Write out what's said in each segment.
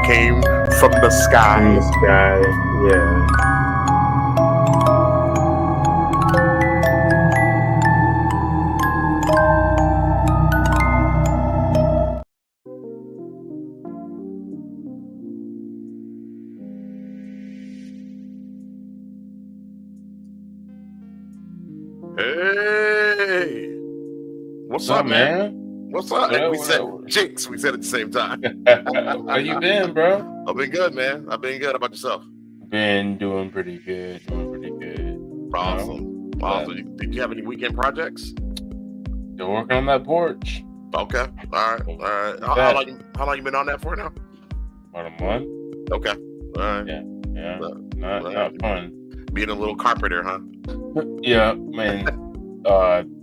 came from the In the sky. sky, yeah. Hey, what's What's up, up, man? man? What's up? What up? We What said up? Jinx. We said at the same time. How you been, bro? I've been good, man. I've been good. How about yourself? Been doing pretty good. Awesome. Awesome. Did you have any weekend projects? Still working on that porch. Okay. All right. All right. How long you been on that for now? About a month. Okay. All right. Yeah. All right. Not fun. Being a little carpenter, huh? Yeah, man.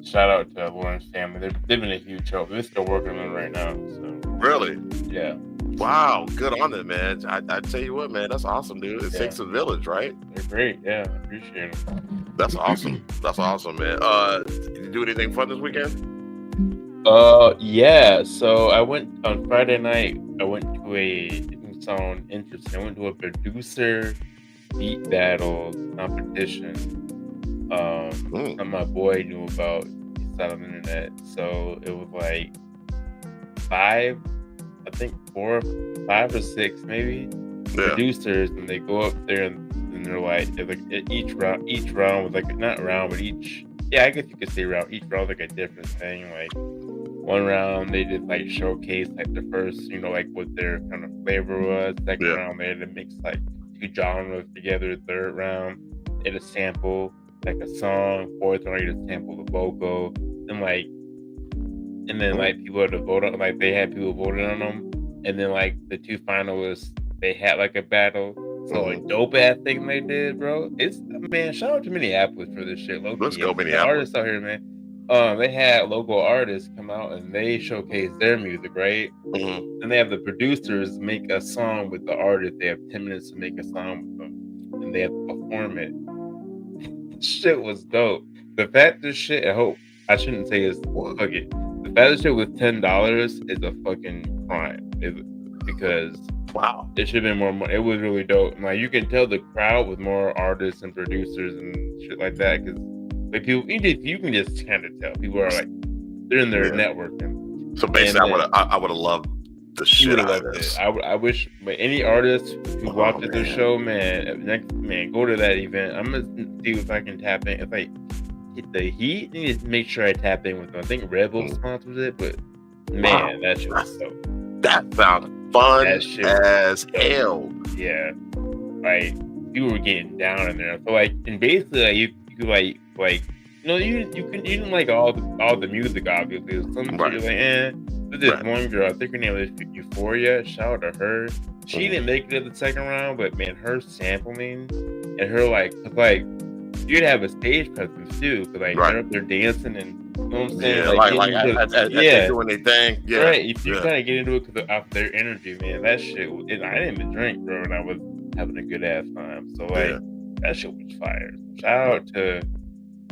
Shout out to Lauren's family. They've been a huge help. They're still working on it right now. So Really? yeah. Wow. Good on them, man. I tell you what, man. That's awesome, dude. It takes a village, right? They're great. Yeah, I appreciate them. That's awesome. That's awesome, man. Did you do anything fun this weekend? Yeah. So I went on Friday night. I went to it didn't sound interesting. I went to a producer beat battle competition. That my boy knew about. He saw it on the internet. So it was like 5 or 6 maybe producers, and they go up there and they're like each round was like not round, but I guess you could say round. Each round was like a different thing. Like one round they did like showcase like the first, like what their kind of flavor was. Second round they had to mix like 2 genres together. Third round they had a sample like a song. Fourth round you had to sample the vocal. And then like people had to vote on, like they had people voting on them. And then like the 2 finalists, they had like a battle. So a dope ass thing they did, bro. Shout out to Minneapolis for this shit. Let's go, Minneapolis. The artists out here, man. They had local artists come out and they showcased their music, right? Mm-hmm. And they have the producers make a song with the artist. They have 10 minutes to make a song with them, and they have to perform it. Shit was dope. The fact this shit, I shouldn't say it's fuck it. The fact this shit was $10 is a fucking crime. Because wow, it should have been more money. It was really dope. And, like, you can tell the crowd with more artists and producers and shit like that, because like people, you can just kind of tell people are like they're in their networking. So basically, I would have loved the shit out of this. I wish, but any artist who watches the show, man, go to that event. I'm gonna see if I can tap in. If I hit the Heat, I need to make sure I tap in with them. I think Red Bull sponsors it, but man, that shit was dope. That sounded fun as hell. Yeah, like you were getting down in there. So like, and basically, like, you didn't like all the music, obviously. Some shit you're like, But this one girl, I think her name is Euphoria. Shout out to her. She didn't make it to the second round, but man, her sampling and her you'd have a stage presence too, because they're up there dancing and. You know what I'm saying? They're doing their thing. Yeah. Right. If you kind of get into it because of their energy, man, that shit. I didn't even drink, bro, and I was having a good ass time. So that shit was fire. Shout out to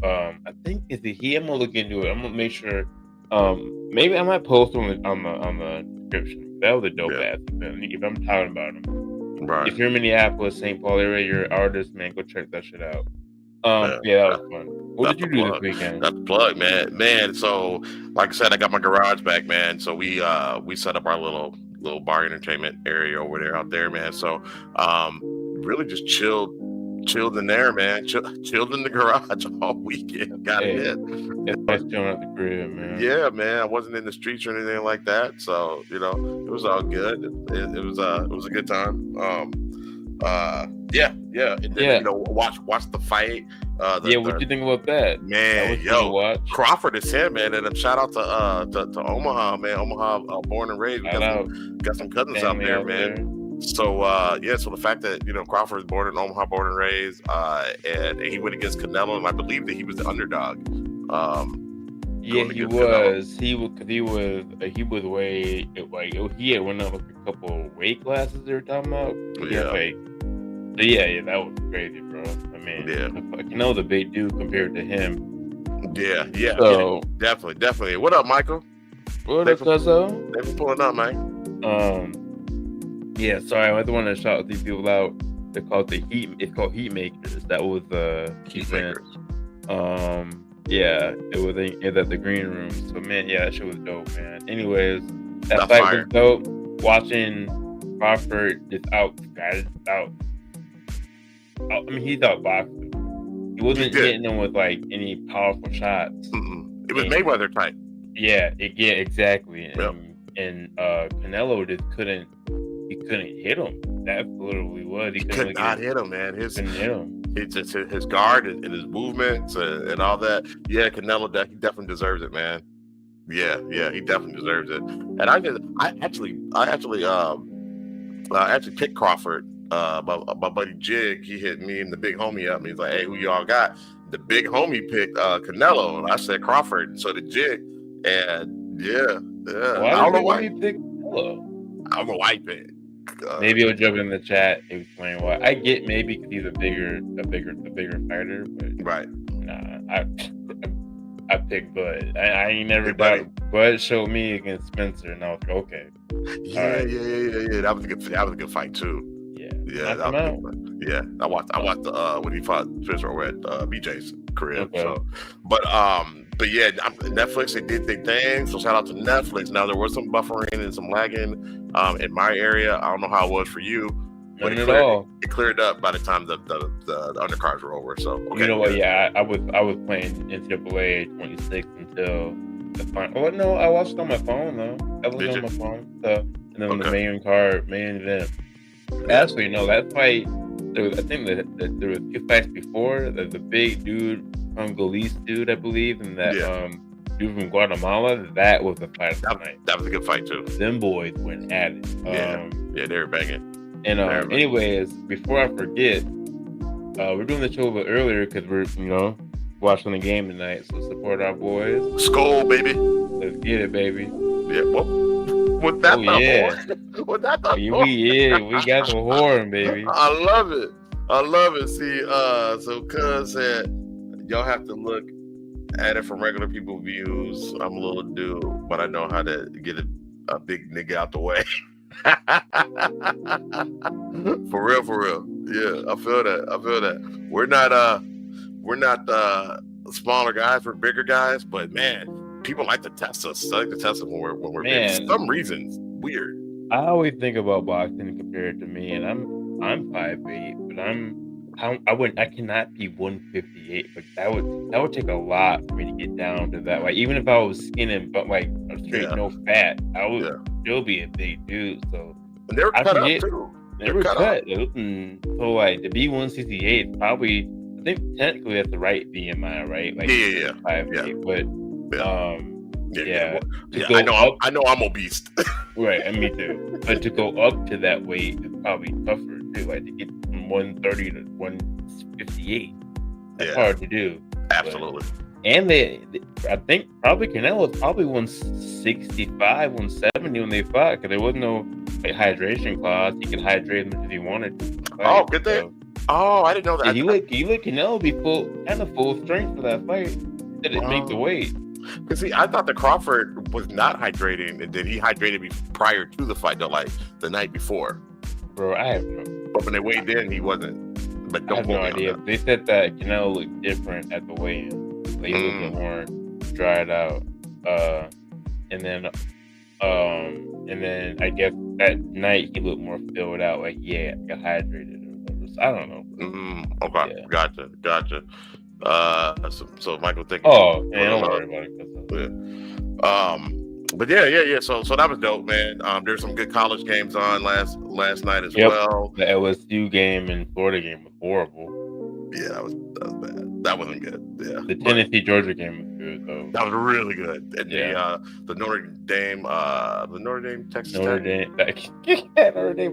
I think is it he? I'm gonna look into it. I'm gonna make sure. Maybe I might post on the description. That was a dope ass event. If I'm talking about him, right? If you're in Minneapolis, St. Paul area, you're an artist, man, go check that shit out. That was fun. What did you do this weekend? That's the plug, man. Man, so like I said, I got my garage back, man. So we set up our little bar entertainment area over there out there, man. So really just chilled in there, man. Chilled in the garage all weekend. Got it. It's nice chilling at the crib, man. Yeah, man. I wasn't in the streets or anything like that, so it was all good. It was a good time. And then, watch the fight. What you think about that? Man, Crawford is him, man. And shout out to Omaha, man. Omaha, born and raised. We got some cousins out there, man. So so the fact that Crawford is born in Omaha, born and raised, and he went against Canelo, and I believe that he was the underdog. He was. He was way he had went up a couple of weight classes they were talking about. That was crazy, bro. I mean, the big dude compared to him. Yeah. So, definitely. What up, Michael? What up, Cuzzo? Thanks for pulling up, man. Yeah, sorry, I want to shout these people out. They're called It's called Heat Makers. That was the Heat event. Makers. Yeah, it was at the green room. So man, yeah, that shit was dope, man. Anyways, that That's fight fire. was dope. Watching Crawford just out. I mean, he's outboxing. He wasn't hitting them with like any powerful shots. It was Mayweather type. Yeah, exactly. And Canelo just couldn't hit him. That's literally what he could not hit him, man. Couldn't hit him. It's just his guard and his movements and all that. Yeah, Canelo, he definitely deserves it, man. Yeah, he definitely deserves it. And I actually picked Crawford. My buddy Jig, he hit me and the big homie up. And he's like, "Hey, who y'all got?" The big homie picked Canelo, and I said Crawford. And so did Jig. And yeah. Why I don't know why he picked Canelo. I don't know why he picked. Maybe he'll jump in the chat and explain why. I get maybe because he's a bigger fighter, but right. Nah, I picked Bud. I ain't never thought Bud showed me against Spencer, and I was like, okay. Yeah. That was a good fight too. Yeah. That was a good fight. Yeah, I watched when he fought Spencer over at BJ's crib. Okay. So, but yeah, Netflix, they did their thing. So shout out to Netflix. Now there was some buffering and some lagging in my area. I don't know how it was for you. None at all. It cleared up by the time the undercards were over. So okay. You know what? Yeah, I was playing NCAA 26 until the final. Oh no, I watched it on my phone though. I was on my phone. So and then the main event. Actually, no, that fight. I think that there were 2 fights before. The big dude, Congolese dude, I believe, and that dude from Guatemala. That was the fight of the night. That was a good fight too. Them boys went at it. Yeah, they were banging. And anyways, before I forget, we're doing the show a bit earlier because we're watching the game tonight. So support our boys. Skol, baby. Let's get it, baby. Yeah. Was that the horn? Was that the horn? We got the horn, baby. I love it. See, so Cuz said y'all have to look at it from regular people views. I'm a little dude, but I know how to get a big nigga out the way. For real. Yeah, I feel that. We're not smaller guys, we're bigger guys, but man, people like to test us. I like to test us when we're big. For some reasons, weird. I always think about boxing compared to me, and I'm 5'8", but I cannot be 158. But that would take a lot for me to get down to that. Like even if I was skinny but like straight no fat, I would still be a big dude. So and they were cut up too. They were cut. So like to be 168, probably I think technically that's the right BMI, right? Like 5'8", but. I know I'm obese. Right, and me too. But to go up to that weight is probably tougher too. Like to get from 130 to 158, that's hard to do. Absolutely. But, and I think probably Canelo was probably 165, 170 when they fought because there was no hydration clause. He could hydrate as much as he wanted to. Oh, good thing. Oh, I didn't know that. He let Canelo be full strength for that fight. Didn't make the weight. Because see, I thought the Crawford was not hydrating, and then he hydrated prior to the fight, though, like the night before. Bro, I have no. But when they weighed in, he wasn't. But I have no idea. They said that Canelo looked different at the weigh-in. Like he looked more dried out. And then I guess that night he looked more filled out. Like I got hydrated or whatever. So I don't know. Okay, yeah. Gotcha. So Michael thinking. Oh, man, don't worry about it. But yeah. So that was dope, man. There's some good college games on last night as well. The LSU game and Florida game was horrible. Yeah, that was bad. That wasn't good. Yeah. The Tennessee Georgia game was good though. That was really good. And the Notre Dame Texas Notre Dame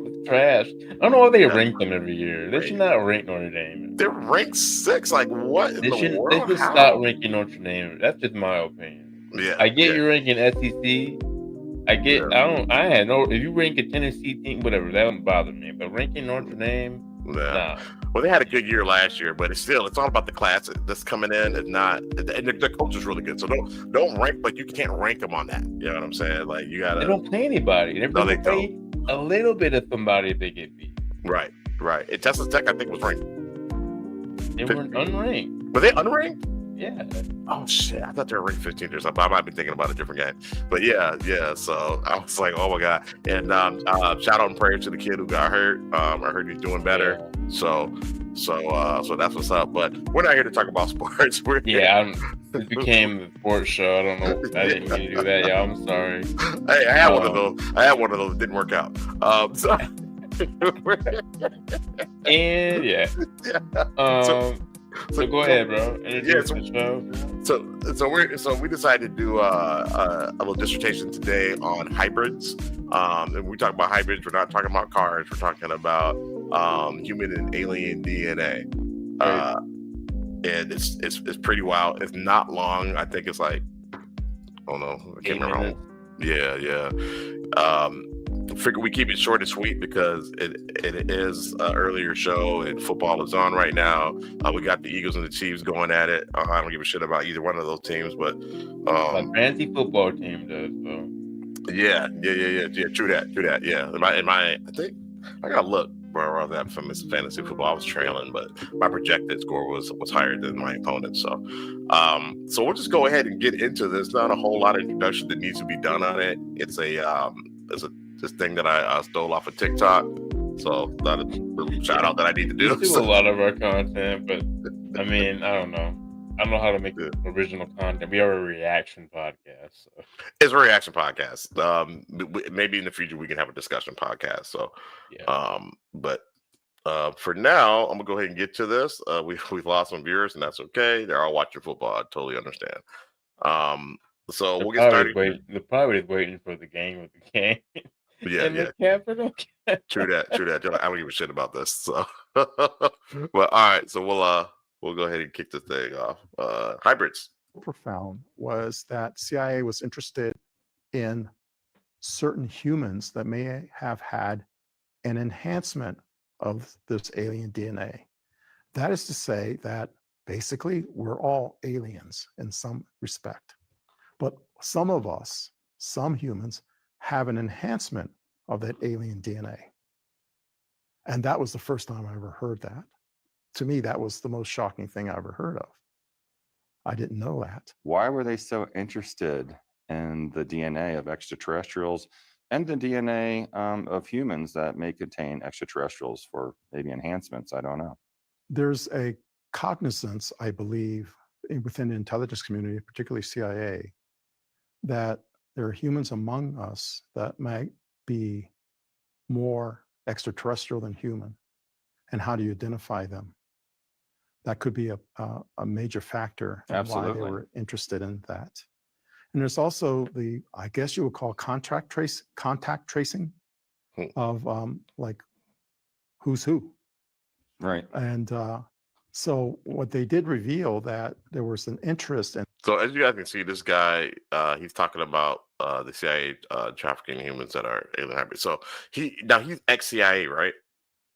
was trash. I don't know why they rank them every year. They should not rank Notre Dame. They're ranked 6. Like what in the world? They should stop ranking Notre Dame. That's just my opinion. Yeah. I get you ranking SEC. If you rank a Tennessee team, whatever, that wouldn't bother me. But ranking Notre Dame, nah. Well, they had a good year last year, but it's all about the class that's coming in. It's not, and the coach is really good. So don't rank, but you can't rank them on that. You know what I'm saying? Like you gotta. They don't play anybody. No, they don't. a little bit of somebody they get beat. Right. And Texas Tech, I think, was ranked. They weren't unranked. Were they unranked? Yeah. Oh shit! I thought they were ranked 15th or something. I might be thinking about a different game, but yeah. So I was like, oh my god! And shout out and prayer to the kid who got hurt. I heard he's doing better. Yeah. So that's what's up. But we're not here to talk about sports. It became a sports show. I don't know. I didn't mean to do that. Yeah, I'm sorry. Hey, I had one of those. It didn't work out. And yeah. So go ahead, bro. So we decided to do a little dissertation today on hybrids. And we talk about hybrids. We're not talking about cars. We're talking about human and alien DNA. And it's pretty wild. It's not long. I think it's like, I don't know. I can't remember. Yeah. Figure we keep it short and sweet because it is an earlier show and football is on right now. We got the Eagles and the Chiefs going at it. I don't give a shit about either one of those teams, but the fancy football team does, though. Yeah. True that. Yeah. I think I gotta look where I was at from this fantasy football. I was trailing, but my projected score was higher than my opponent. So we'll just go ahead and get into this. Not a whole lot of introduction that needs to be done on it. It's this thing that I stole off of TikTok. So that is a little shout out that I need to do. We do a lot of our content, but I mean, I don't know. I don't know how to make original content. We are a reaction podcast. So. It's a reaction podcast. Maybe in the future we can have a discussion podcast. So, yeah. But for now, I'm gonna go ahead and get to this. We've lost some viewers, and that's okay. They're all watching football. I totally understand. So we'll get started. They're probably waiting for the game with the game. Yeah. True that. I don't give a shit about this. So, but all right. So we'll go ahead and kick this thing off. Hybrids. Profound was that CIA was interested in certain humans that may have had an enhancement of this alien DNA. That is to say that basically we're all aliens in some respect. But some of us, some humans, have an enhancement of that alien DNA. And that was the first time I ever heard that. To me, that was the most shocking thing I ever heard of. I didn't know that. Why were they so interested in the DNA of extraterrestrials and the DNA of humans that may contain extraterrestrials for maybe enhancements? I don't know. There's a cognizance, I believe, within the intelligence community, particularly CIA, that there are humans among us that might be more extraterrestrial than human. And how do you identify them? That could be a major factor in why they were interested in that. And there's also I guess you would call contact tracing of like who's who. Right. And so what they did reveal that there was an interest in. So as you guys can see, this guy, he's talking about the CIA trafficking humans that are alien hybrids. So he's ex-CIA, right?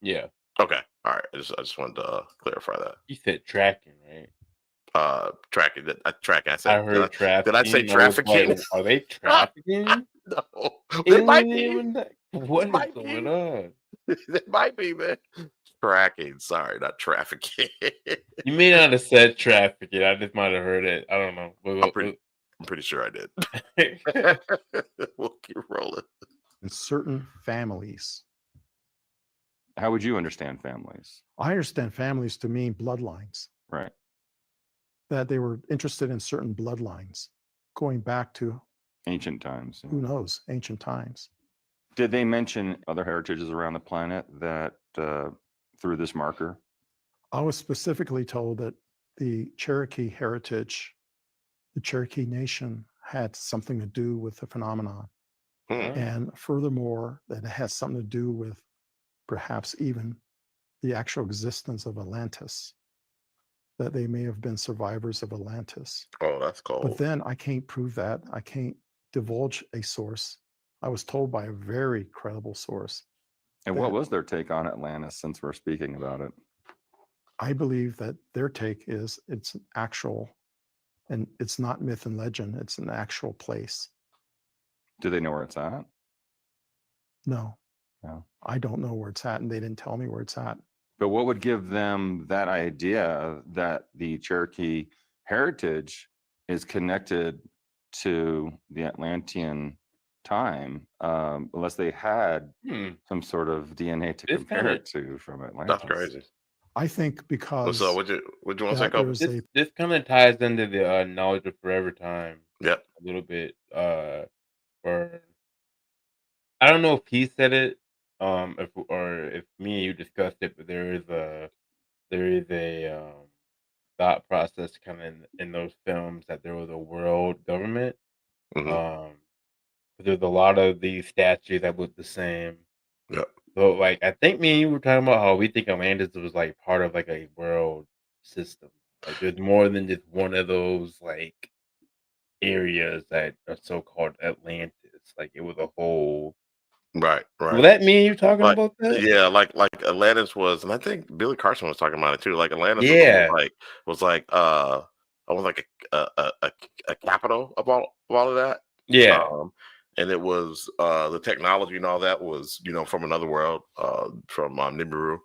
Yeah. Okay. All right. I just wanted to clarify that. You said tracking, right? Tracking. Tracking. I said. I heard trafficking. Did I say trafficking? Like, are they trafficking? No. It might be. What is going on? It might be, man. Tracking. Sorry, not trafficking. You may not have said trafficking. I just might have heard it. I don't know. I'm pretty sure I did. We'll keep rolling. In certain families. How would you understand families? I understand families to mean bloodlines. Right. That they were interested in certain bloodlines going back to ancient times. Who knows? Ancient times. Did they mention other heritages around the planet that through this marker? I was specifically told that the Cherokee heritage, the Cherokee Nation, had something to do with the phenomenon. And furthermore, that it has something to do with perhaps even the actual existence of Atlantis, that they may have been survivors of Atlantis. Oh, that's cool. But then I can't prove that. I can't divulge a source. I was told by a very credible source. And what was their take on Atlantis, since we're speaking about it? I believe that their take is it's an actual, and it's not myth and legend, it's an actual place. Do they know where it's at? No. Yeah. I don't know where it's at, and they didn't tell me where it's at. But what would give them that idea that the Cherokee heritage is connected to the Atlantean time, unless they had some sort of DNA to compare it to from Atlantis? That's crazy. I think because So what you want to say, Kobe? This kind of ties into the knowledge of forever time. Yep. A little bit. For I don't know if he said it, if me and you discussed it, but there is a thought process kind of in those films that there was a world government. There's a lot of these statues that look the same. Yep. So like I think me and you were talking about how we think Atlantis was like part of like a world system. Like there's more than just one of those like areas that are so called Atlantis. Like it was a whole. Right. Was that me and you talking Like, about that? yeah, like Atlantis was, and I think Billy Carson was talking about it too. Like Atlantis was like almost like a capital of all of that. Yeah. And it was the technology and all that was, from another world, from Nibiru,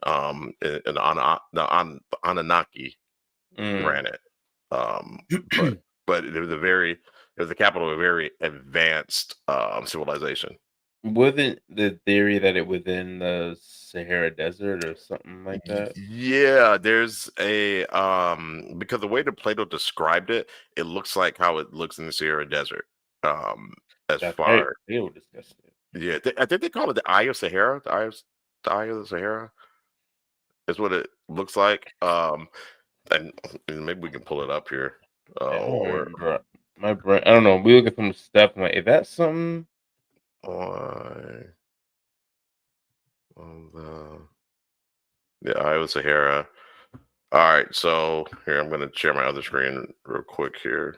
and the Anunnaki ran it. But it was the capital of a very advanced civilization. Wasn't the theory that it was in the Sahara Desert or something like that? Yeah, there's a because the way that Plato described it, it looks like how it looks in the Sahara Desert. Plato discussed it. Yeah, I think they call it the Eye of Sahara. The Eye of the Sahara is what it looks like. And maybe we can pull it up here. My brain, I don't know. We look at some stuff. I'm like, is that something? The Eye of Sahara. All right, so here I'm going to share my other screen real quick here.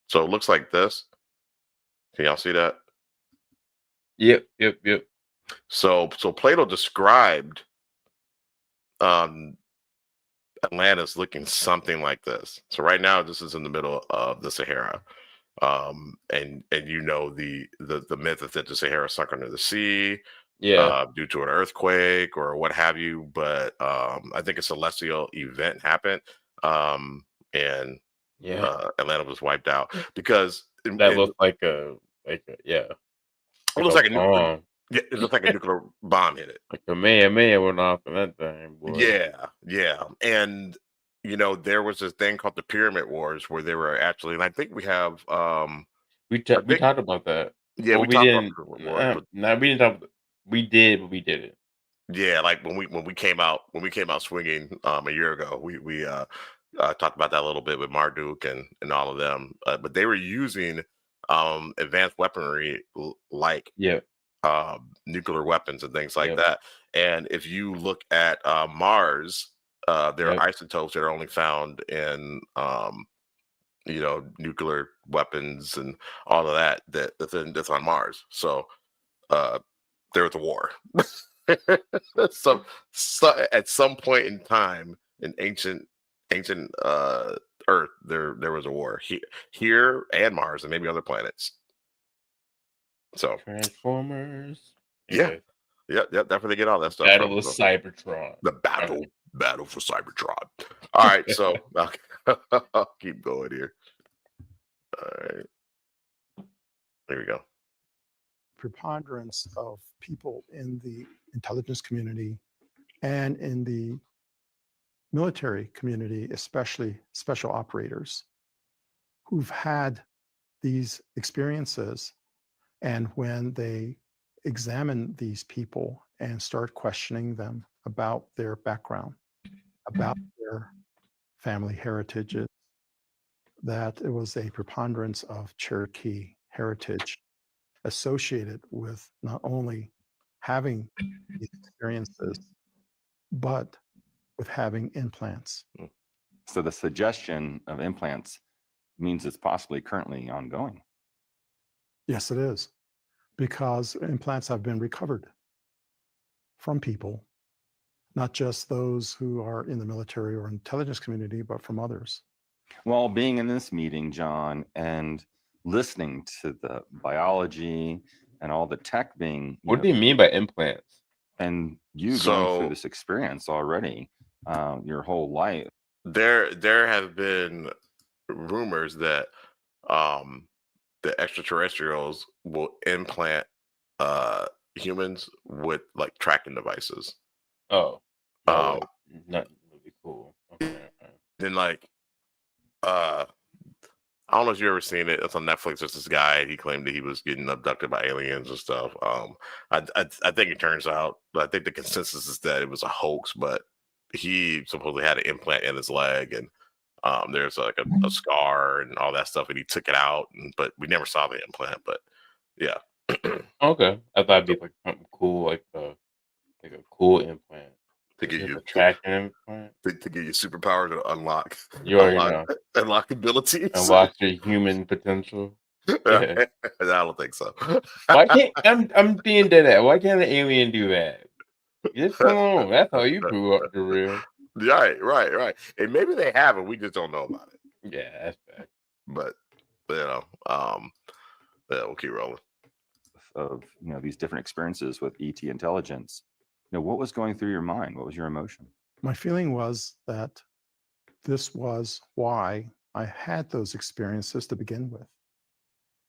So it looks like this. Can y'all see that? Yep. So Plato described Atlantis looking something like this. So right now this is in the middle of the Sahara. And the myth that the Sahara sunk under the sea, due to an earthquake or what have you. But I think a celestial event happened, and Atlanta was wiped out because that looked like a It looks like a nuclear. Yeah, it looks like a nuclear bomb hit it. Like a man went off in that thing, boy. Yeah, and there was this thing called the Pyramid Wars where they were actually, and I think we have we talked about that. Yeah, well, we didn't. No, we didn't talk. We did, but we didn't. Yeah, like when we came out swinging a year ago, we talked about that a little bit with Marduk and all of them, but they were using advanced weaponry like nuclear weapons and things like that. And if you look at Mars, there are isotopes that are only found in nuclear weapons and all of that's on Mars. So there was a war. so at some point in time in ancient Earth, there was a war here and Mars and maybe other planets. So Transformers. Yeah, definitely get all that stuff. Battle of Cybertron. The battle for Cybertron. All right, so I'll keep going here. All right, there we go. Preponderance of people in the intelligence community and in the military community, especially special operators, who've had these experiences, and when they examine these people and start questioning them about their background, about their family heritages, that it was a preponderance of Cherokee heritage associated with not only having these experiences, but with having implants. So the suggestion of implants means it's possibly currently ongoing. Yes, it is, because implants have been recovered from people, not just those who are in the military or intelligence community, but from others. Well, being in this meeting, John, and listening to the biology and all the tech being. What do you mean by implants? And you going through this experience already, your whole life. There have been rumors that the extraterrestrials will implant humans with like tracking devices. Oh, not really cool. Okay. Then like I don't know if you've ever seen it. It's on Netflix. There's this guy. He claimed that he was getting abducted by aliens and stuff. I think it turns out. I think the consensus is that it was a hoax, but he supposedly had an implant in his leg, and there's like a scar and all that stuff, and he took it out, but we never saw the implant. But yeah. Okay, I thought it'd be like something cool, like a cool implant. To give you tracking implant. To give you superpower to unlock. You already know. Unlock abilities. Unlock your human potential. Yeah. I don't think so. Why can't I'm being dead at? Why can't an alien do that? Just come on. That's how you grew up for real. Right. And maybe they have it. We just don't know about it. Yeah, that's bad. But yeah, we'll keep rolling. Of these different experiences with ET intelligence. What was going through your mind? What was your emotion? My feeling was that this was why I had those experiences to begin with.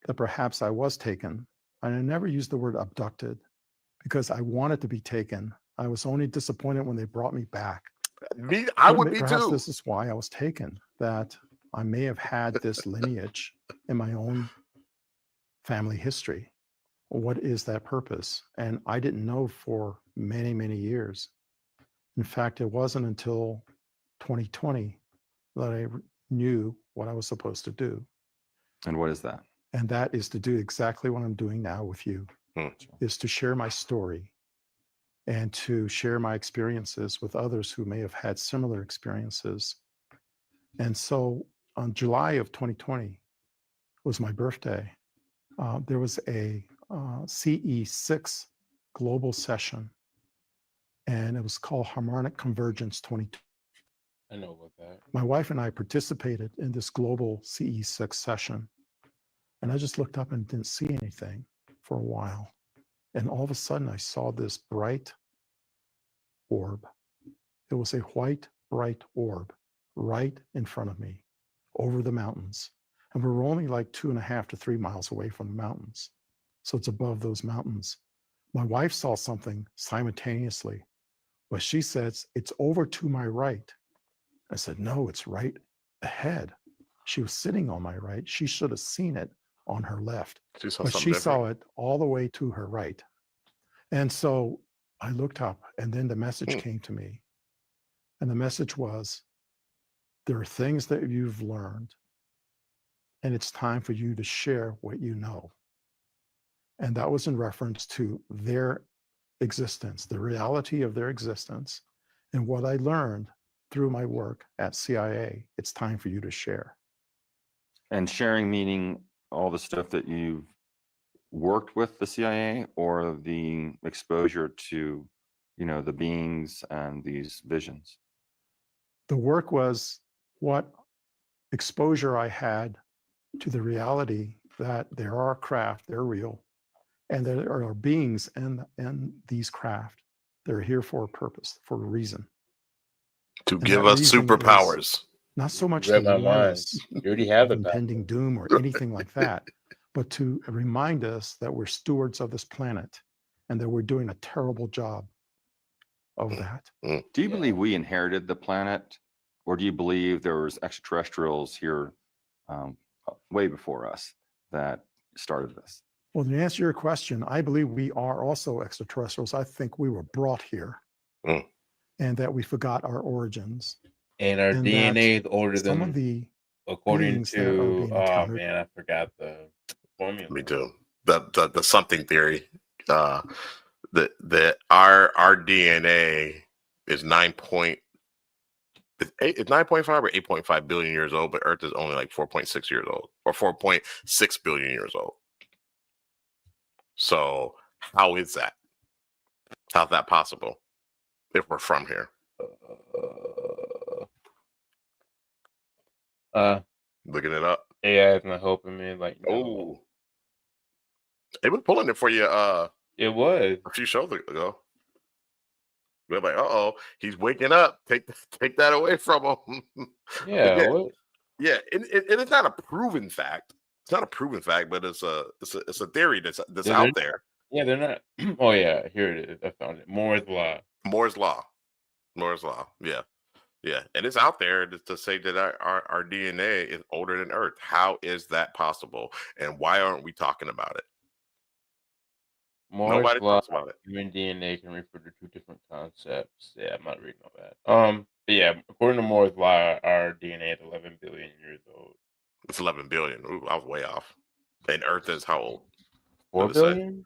That perhaps I was taken. And I never used the word abducted because I wanted to be taken. I was only disappointed when they brought me back. I would be perhaps too. This is why I was taken, that I may have had this lineage in my own family history. What is that purpose? And I didn't know for many, many years. In fact, it wasn't until 2020 that I knew what I was supposed to do. And what is that? And that is to do exactly what I'm doing now with you, is to share my story and to share my experiences with others who may have had similar experiences. And so on July of 2020 was my birthday. There was a CE6 global session, and it was called Harmonic Convergence 2020. I know about that. My wife and I participated in this global CE6 session, and I just looked up and didn't see anything for a while. And all of a sudden, I saw this bright orb. It was a white, bright orb right in front of me over the mountains. And we were only like 2.5 to 3 miles away from the mountains. So it's above those mountains. My wife saw something simultaneously, but she says, it's over to my right. I said, no, it's right ahead. She was sitting on my right. She should have seen it on her left, but she saw it all the way to her right. And so I looked up, and then the message came to me. And the message was, there are things that you've learned, and it's time for you to share what you know. And that was in reference to their existence, the reality of their existence, and what I learned through my work at CIA. It's time for you to share. And sharing meaning all the stuff that you've worked with the CIA, or the exposure to, the beings and these visions? The work was what exposure I had to the reality that there are craft, they're real, and there are beings in these craft. They're here for a purpose, for a reason. To give us superpowers. Not so much to warn us you already have of impending doom or anything like that, but to remind us that we're stewards of this planet and that we're doing a terrible job of that. Do you believe we inherited the planet, or do you believe there was extraterrestrials here way before us that started this? Well, to answer your question, I believe we are also extraterrestrials. I think we were brought here and that we forgot our origins. And our DNA is older than some of the according to I forgot the formula. Me too. The something theory. That our DNA is 9.5 or 8.5 billion years old, but Earth is only like 4.6 years old, or 4.6 billion years old. So how is that? How's that possible if we're from here? Looking it up. AI is not helping me. Like, no. Oh, they were pulling it for you. It was a few shows ago. We're like, he's waking up. Take that away from him. yeah. yeah, What? yeah. And it's not a proven fact. It's not a proven fact, but it's a theory that's They're out there. Yeah, they're not. Oh yeah, here it is. I found it. Moore's law. Moore's law. Moore's law. Yeah. Yeah. And it's out there to say that our DNA is older than Earth. How is that possible? And why aren't we talking about it? Moore's Nobody law. talks about it. Human DNA can refer to two different concepts. Yeah, I'm not reading all that. But yeah, according to Moore's law, our DNA is 11 billion years old. It's 11 billion. Ooh, I was way off. And Earth is how old? 4 billion?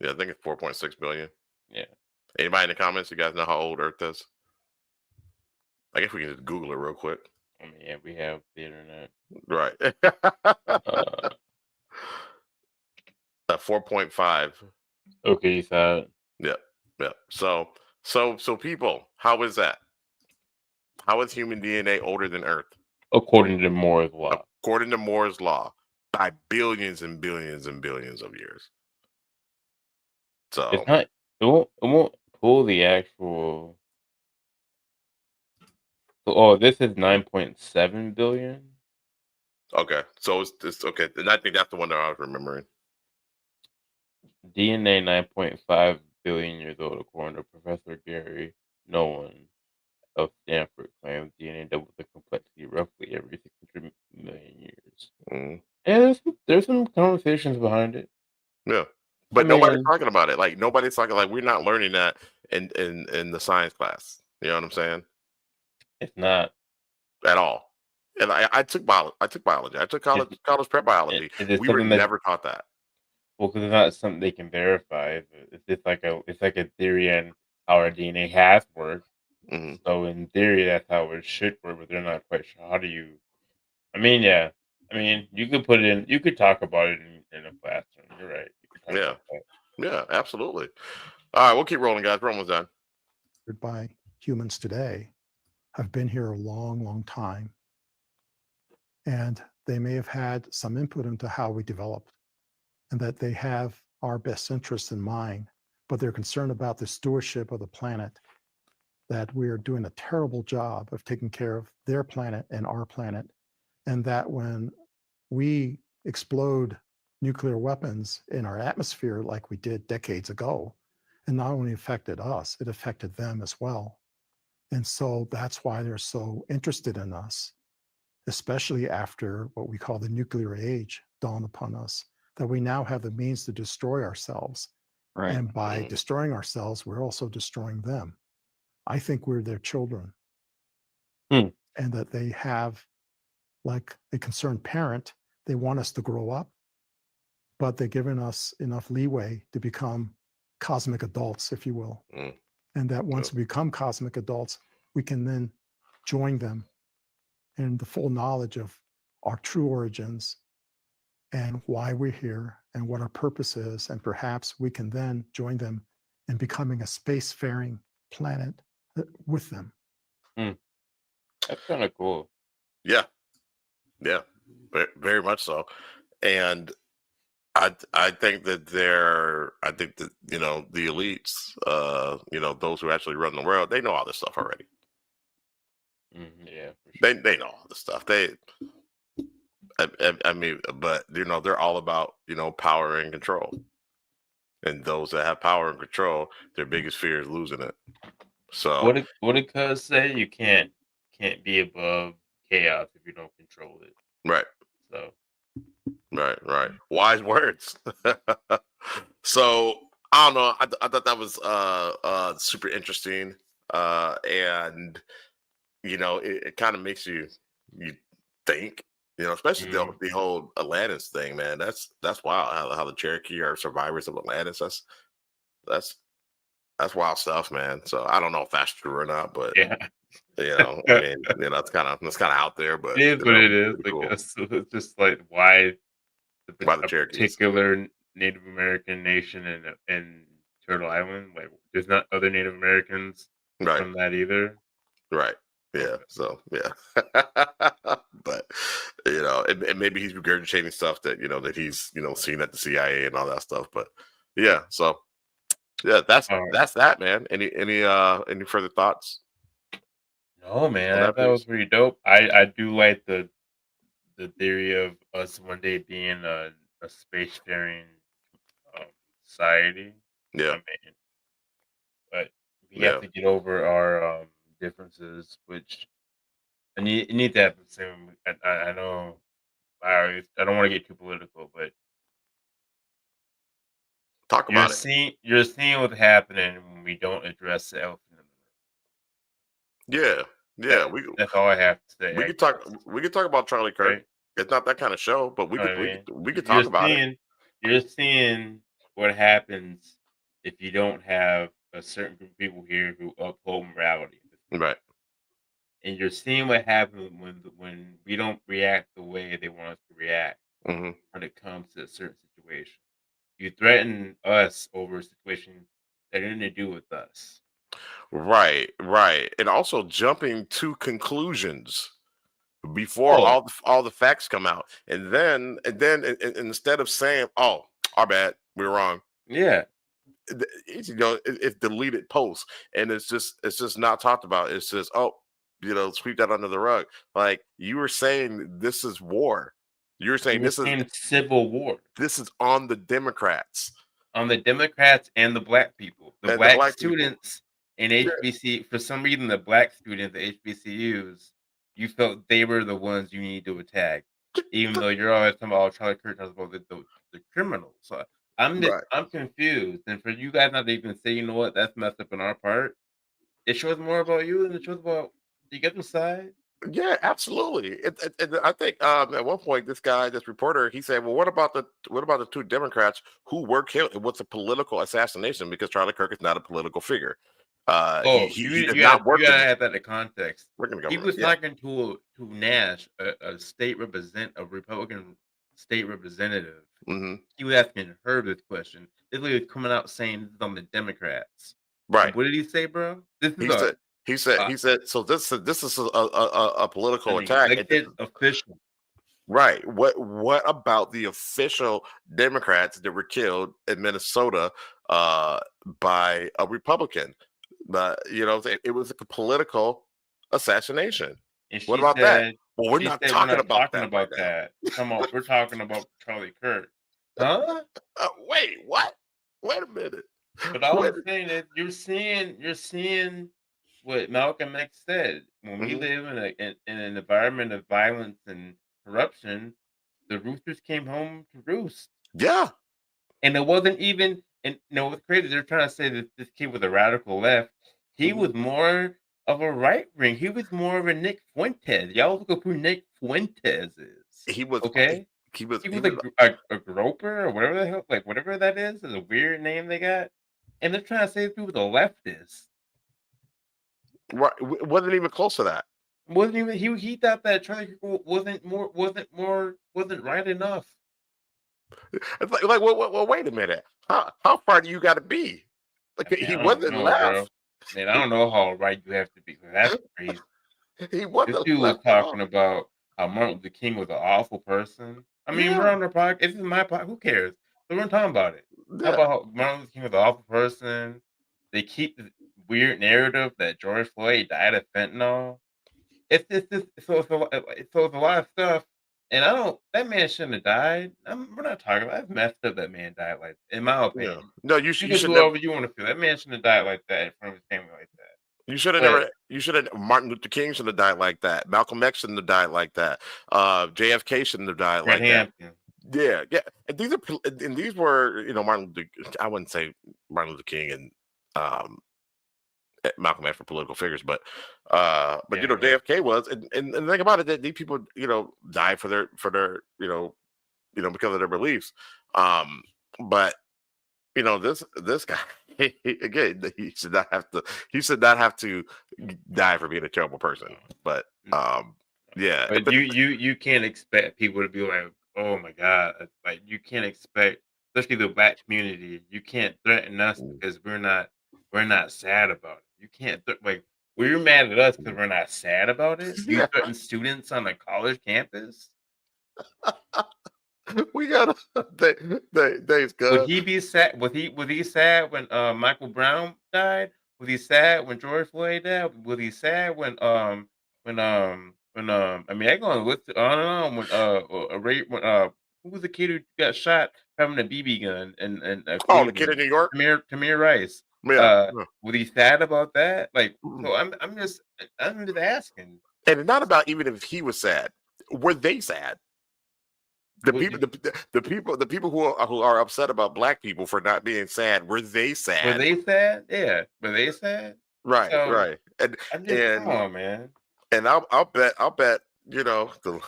Yeah, I think it's 4.6 billion. Yeah. Anybody in the comments? You guys know how old Earth is? I guess we can just Google it real quick. I mean, yeah, we have the internet. Right. 4.5. Okay, you saw it. Yeah. So people, how is that? How is human DNA older than Earth? According to Moore's law. According to Moore's law, by billions and billions and billions of years. So it's not. It won't pull the actual. Oh, this is 9.7 billion. Okay, so it's okay, and I think that's the one that I was remembering. DNA 9.5 billion years old, according to Professor Gary Nolan of Stanford, claims DNA doubles the complexity roughly every 600 million years. Mm. And there's some conversations behind it. Yeah, but nobody's talking about it. Like nobody's talking. Like we're not learning that in the science class. You know what I'm saying? It's not at all. And I took biology. I took college prep biology. We were never taught that. Well, because it's not something they can verify. It's like a theory on how our DNA has worked. Mm-hmm. So in theory, that's how it should work, but they're not quite sure. How do you? I mean, yeah. I mean, you could put it in. You could talk about it in a classroom. You're right. You could talk about that. Yeah, absolutely. All right, we'll keep rolling, guys. We're almost done. By humans today have been here a long, long time, and they may have had some input into how we developed, and that they have our best interests in mind, but they're concerned about the stewardship of the planet, that we are doing a terrible job of taking care of their planet and our planet, and that when we explode nuclear weapons in our atmosphere like we did decades ago, it not only affected us, it affected them as well. And so that's why they're so interested in us, especially after what we call the nuclear age dawned upon us, that we now have the means to destroy ourselves. Right. And by destroying ourselves, we're also destroying them. I think we're their children. And that they have, like a concerned parent, they want us to grow up, but they're giving us enough leeway to become cosmic adults, if you will. And that once we become cosmic adults, we can then join them in the full knowledge of our true origins and why we're here and what our purpose is. And perhaps we can then join them in becoming a spacefaring planet with them. That's kind of cool. Yeah, very much so. And I think that the elites, those who actually run the world, they know all this stuff already. Yeah, for sure. They know all this stuff. I mean, but they're all about power and control. And those that have power and control, their biggest fear is losing it. So what did Cuz say? You can't be above chaos if you don't control it. Right. So. Right. Wise words. So I don't know. I thought that was super interesting, and it kind of makes you think, especially the whole Atlantis thing, man. That's wild. How the Cherokee are survivors of Atlantis. That's wild stuff, man. So I don't know if that's true or not, but yeah. I mean, that's kind of out there, but it is what it is. Cool. I guess. So it's just like why the Cherokees. Particular Native American nation in Turtle Island. Like, there's not other Native Americans from that either. Right. Yeah. So yeah. But and maybe he's regurgitating stuff that that he's seen at the CIA and all that stuff. But yeah, so yeah, that's that, man. Any further thoughts? No, man, I thought it was pretty dope. I do like the theory of us one day being a spacefaring society. Yeah, I mean, but we have to get over our differences, which I need to happen soon. I know I don't want to get too political, but talk about it. You're seeing what's happening when we don't address the elephant in the room. Yeah. That's all I have to say. We could talk. We could talk about Charlie Kirk. Right? It's not that kind of show, but we could talk about it. You're seeing what happens if you don't have a certain group of people here who uphold morality. Right. And you're seeing what happens when we don't react the way they want us to react when it comes to a certain situation. You threaten us over a situation that had nothing to do with us. Right. And also jumping to conclusions before all the facts come out. And then instead of saying, "Oh, our bad, we're wrong." Yeah. It's deleted posts, and it's just not talked about. It's just, sweep that under the rug. Like, you were saying, this is war. You were saying this is civil war. This is on the Democrats. On the Democrats and the black people. The black students in HBC, for some reason, the black students at HBCUs, you felt they were the ones you need to attack, even though you're always talking about Charlie Kirk, talking about the criminals. So I'm confused, and for you guys not to even say, you know what, that's messed up on our part. It shows more about you than it shows about you get the side. Yeah, absolutely. I think at one point this reporter, he said, "Well, what about the two Democrats who were killed? What's a political assassination? Because Charlie Kirk is not a political figure. He did not work. You gotta add that to context. He was talking to Nash, a Republican state representative. He was asking her this question. This lady was coming out saying this is on the Democrats. Right? What did he say, bro? He said. So this is a political attack. It's official. Right. What about the official Democrats that were killed in Minnesota by a Republican? But it was a political assassination. What about that? Well, we're not talking about that. Come on, we're talking about Charlie Kirk. Huh? Wait, what? Wait a minute. But all I'm saying is you're seeing what Malcolm X said. When we live in an environment of violence and corruption, the roosters came home to roost. Yeah. And it wasn't even, and what's crazy, they're trying to say that this kid was a radical left. He was more of a right wing. He was more of a Nick Fuentes. Y'all look up who Nick Fuentes is. He was okay. He was a groper or whatever the hell, like whatever that is a weird name they got. And they're trying to say he was a leftist. Right, wasn't even close to that. Wasn't even he thought that Charlie wasn't right enough. It's like well, wait a minute. How far do you got to be? Like, he wasn't left. Man, I don't know how right you have to be. That's crazy. He wasn't. This dude was talking about how Martin Luther King was an awful person. I mean, we're on the podcast. This is my podcast. Who cares? So we're talking about it. Yeah. How about how Martin Luther King was an awful person? They keep the weird narrative that George Floyd died of fentanyl. It's a lot of stuff. And that man shouldn't have died. We're not talking about it. It's messed up that man died like that, in my opinion. No, you should do whatever you want to feel. That man shouldn't have died like that in front of his family like that. You should have Martin Luther King shouldn't have died like that. Malcolm X shouldn't have died like that. JFK shouldn't have died like that. Yeah. And these were, Martin Luther, I wouldn't say Martin Luther King and Malcolm X for political figures, but JFK was, and the thing about it, that these people, died for their because of their beliefs. But this guy, again, he should not have to die for being a terrible person. But But you can't expect people to be like, oh my God, like you can't expect, especially the black community, you can't threaten us because we're not sad about it. You can't we're mad at us because we're not sad about it. You threaten students on a college campus. We gotta. Thanks, Would God. he be sad? Was he sad when Michael Brown died? Was he sad when George Floyd died? Was he sad when I mean I go on with on and on when who was the kid who got shot having a BB gun and Oh, the kid in New York. Tamir Rice. Yeah. Was he sad about that? Like, Mm-mm. so I'm just asking. And it's not about even if he was sad. Were they sad? The people who are upset about black people for not being sad, were they sad? Were they sad? Yeah. Were they sad? Right, So, right. And come on, man. And I'll bet you know the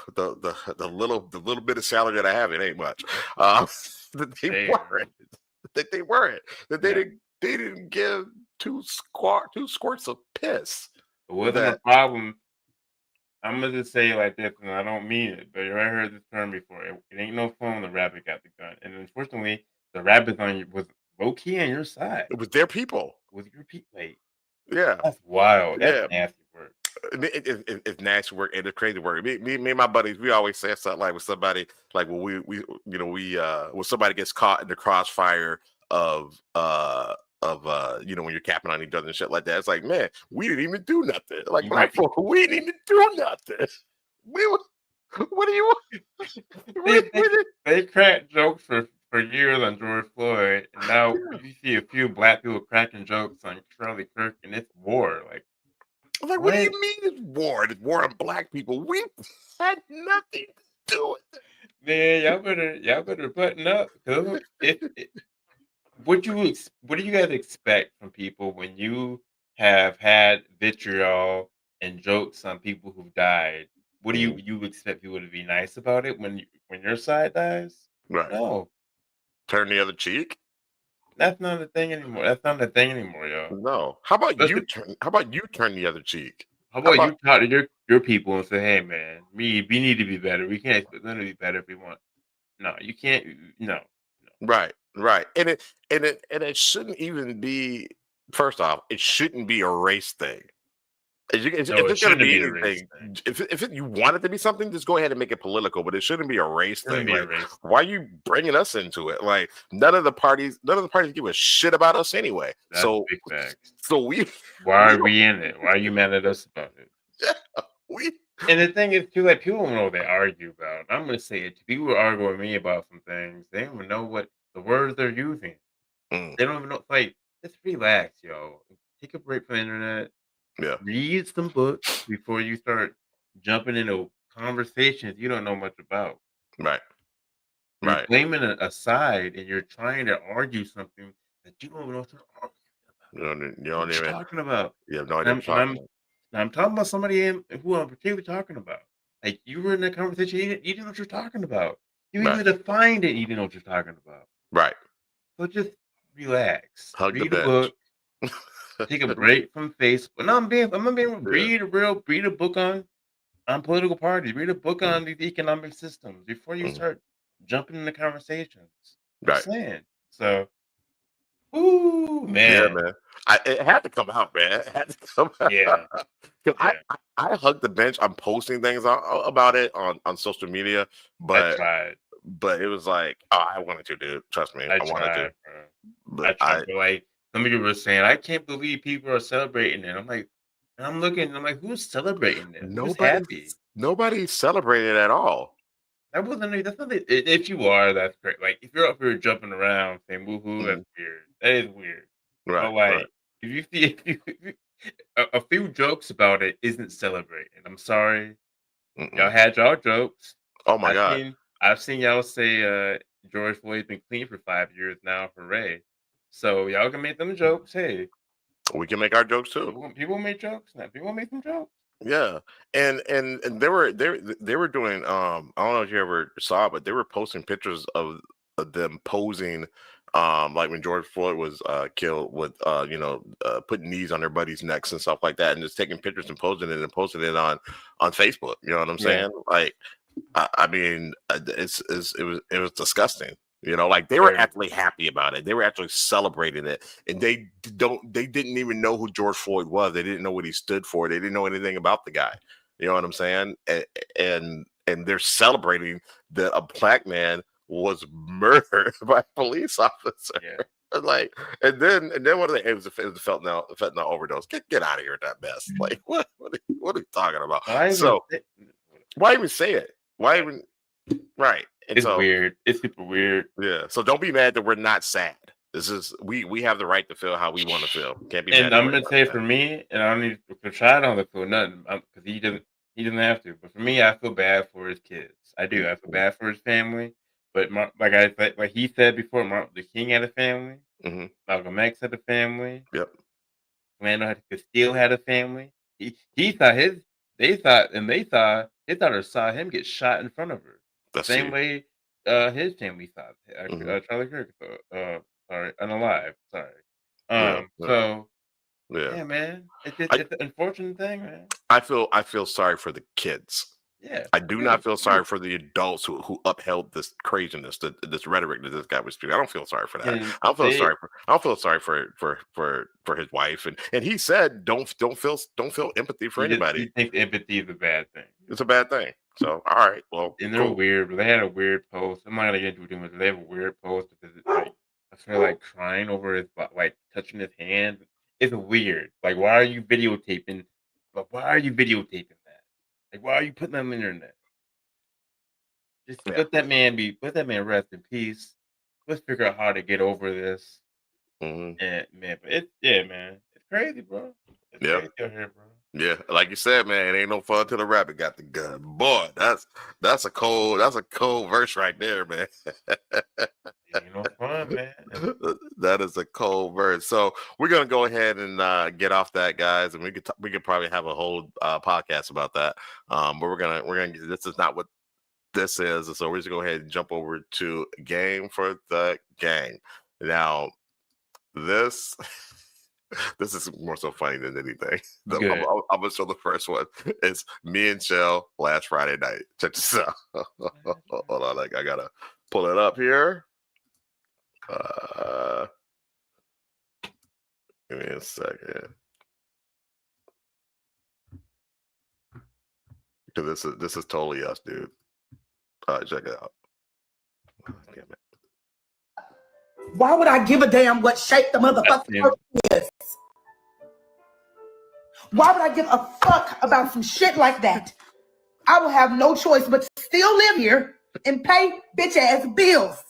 little bit of salary that I have, it ain't much. That they weren't. That they didn't give two squirts of piss. It wasn't a problem. I'm gonna just say it like this, and I don't mean it, but I heard this term before. It ain't no fun. The rabbit got the gun, and unfortunately, the rabbit was low key on your side. It was their people. With your people, like, yeah, that's wild. That's nasty work. It's nasty work and it's crazy work. Me and my buddies, we always say something like with somebody, like when when somebody gets caught in the crossfire of when you're capping on each other and shit like that. It's like, man, we didn't even do nothing. Like black folk, we didn't even do nothing. What do you want? They cracked jokes for years on George Floyd, and now you see a few black people cracking jokes on Charlie Kirk, and it's war. Like, what do you mean it's war? It's war on black people. We had nothing to do with it. Man, y'all better button up. What do you guys expect from people when you have had vitriol and jokes on people who've died? What do you expect people to be nice about it when your side dies? Right. No. Turn the other cheek? That's not a thing anymore. Yo. No. How about you turn the other cheek? How about you talk to your people and say, hey man, we need to be better. We can't expect them to be better if we want. No, you can't. No. Right. And it shouldn't even be. First off, it shouldn't be a race thing. If it's going to be anything, if you want it to be something, just go ahead and make it political. But it shouldn't be a race thing. Why are you bringing us into it? Like none of the parties give a shit about us anyway. That's so big facts. Why are we in it? Why are you mad at us about it? Yeah, And the thing is, too, like people don't know what they argue about. I'm gonna say it. People argue with me about some things. They don't even know what the words they're using. They don't even know. Like, just relax, yo. Take a break from the internet. Yeah. Read some books before you start jumping into conversations you don't know much about. Right. You're blaming a side, and you're trying to argue something that you don't know what you're arguing about. You don't even talking about. You have no idea. I'm talking about somebody who I'm particularly talking about. Like you were in that conversation, you didn't know what you're talking about. You even defined it, you didn't know what you're talking about. Right. So just relax. Read a book. Take a break from Facebook. No, read a book on political parties. Read a book on these economic systems before you start jumping into conversations. Right. Saying. So, ooh, man. Yeah, man. It had to come out, man. It had to come out. Yeah. I hugged the bench. I'm posting things about it on social media, but it was like, I wanted to, dude. Trust me, I wanted to. But like some people were saying, I can't believe people are celebrating it. I'm like, and I'm looking, I'm like, who's celebrating this? Who's happy? Nobody's celebrating at all. That's not it. If you are, that's great. Like if you're up here jumping around saying woohoo, that's weird. That is weird. Right. But like if you see a few jokes about it isn't celebrating. I'm sorry. Y'all had y'all jokes. Oh my God. I've seen y'all say George Floyd's been clean for 5 years now for Ray. So y'all can make them jokes. Hey. We can make our jokes too. People make jokes now. People make them jokes. Yeah. And they were doing I don't know if you ever saw it, but they were posting pictures of them posing like when George Floyd was killed with putting knees on their buddies' necks and stuff like that, and just taking pictures and posting it on Facebook. You know what I'm saying? Like I mean it was disgusting. You know, like they were actually happy about it. They were actually celebrating it, and they didn't even know who George Floyd was. They didn't know what he stood for. They didn't know anything about the guy. You know what I'm saying? And and they're celebrating that a black man was murdered by a police officer. Yeah. Like, and then what are they? It was a fentanyl overdose. Get out of here with that mess. Like, what are you talking about? Why even say it? Why even? Right. And it's weird. It's super weird. Yeah. So don't be mad that we're not sad. This is we have the right to feel how we want to feel. Can't be. And I'm gonna say for me, and I don't need to try. I don't have to feel nothing because he doesn't have to. But for me, I feel bad for his kids. I do. I feel bad for his family. But like he said before, Martin Luther King had a family. Mm-hmm. Malcolm X had a family. Yep. Orlando Castile had a family. They thought his daughter saw him get shot in front of her. The same way his family thought. Charlie Kirk thought. Sorry, unalive. Sorry. So yeah, man. It's an unfortunate thing, man. I feel sorry for the kids. Yeah, I do not feel sorry for the adults who upheld this craziness, this rhetoric that this guy was speaking. I don't feel sorry for that. I don't feel sorry for his wife, and he said don't feel empathy for anybody. He thinks empathy is a bad thing. It's a bad thing. So all right, well, and they're weird. They had a weird post. I'm not gonna get into it too much. They have a weird post because it's like I feel like crying over his like touching his hand. It's weird. Like, why are you videotaping? But why are you videotaping that? Like, why are you putting that on the internet? Just let that man rest in peace. Let's figure out how to get over this. Mm-hmm. And man, but it's crazy, bro. It's crazy out here, bro. Yeah, like you said, man, it ain't no fun till the rabbit got the gun. Boy, that's a cold verse right there, man. Ain't no fun, man. That is a cold verse. So we're gonna go ahead and get off that, guys, and we could probably have a whole podcast about that. But we're gonna this is not what this is, so we're just gonna go ahead and jump over to Game for the Gang. Now, this is more so funny than anything. I'm gonna show the first one. It's me and Shell last Friday night. Check this out. Hold on, I gotta pull it up here. Give me a second. Because this is totally us, dude. Check it out. Oh, damn it. Why would I give a damn what shape the motherfucking earth is? Why would I give a fuck about some shit like that? I will have no choice but to still live here and pay bitch ass bills.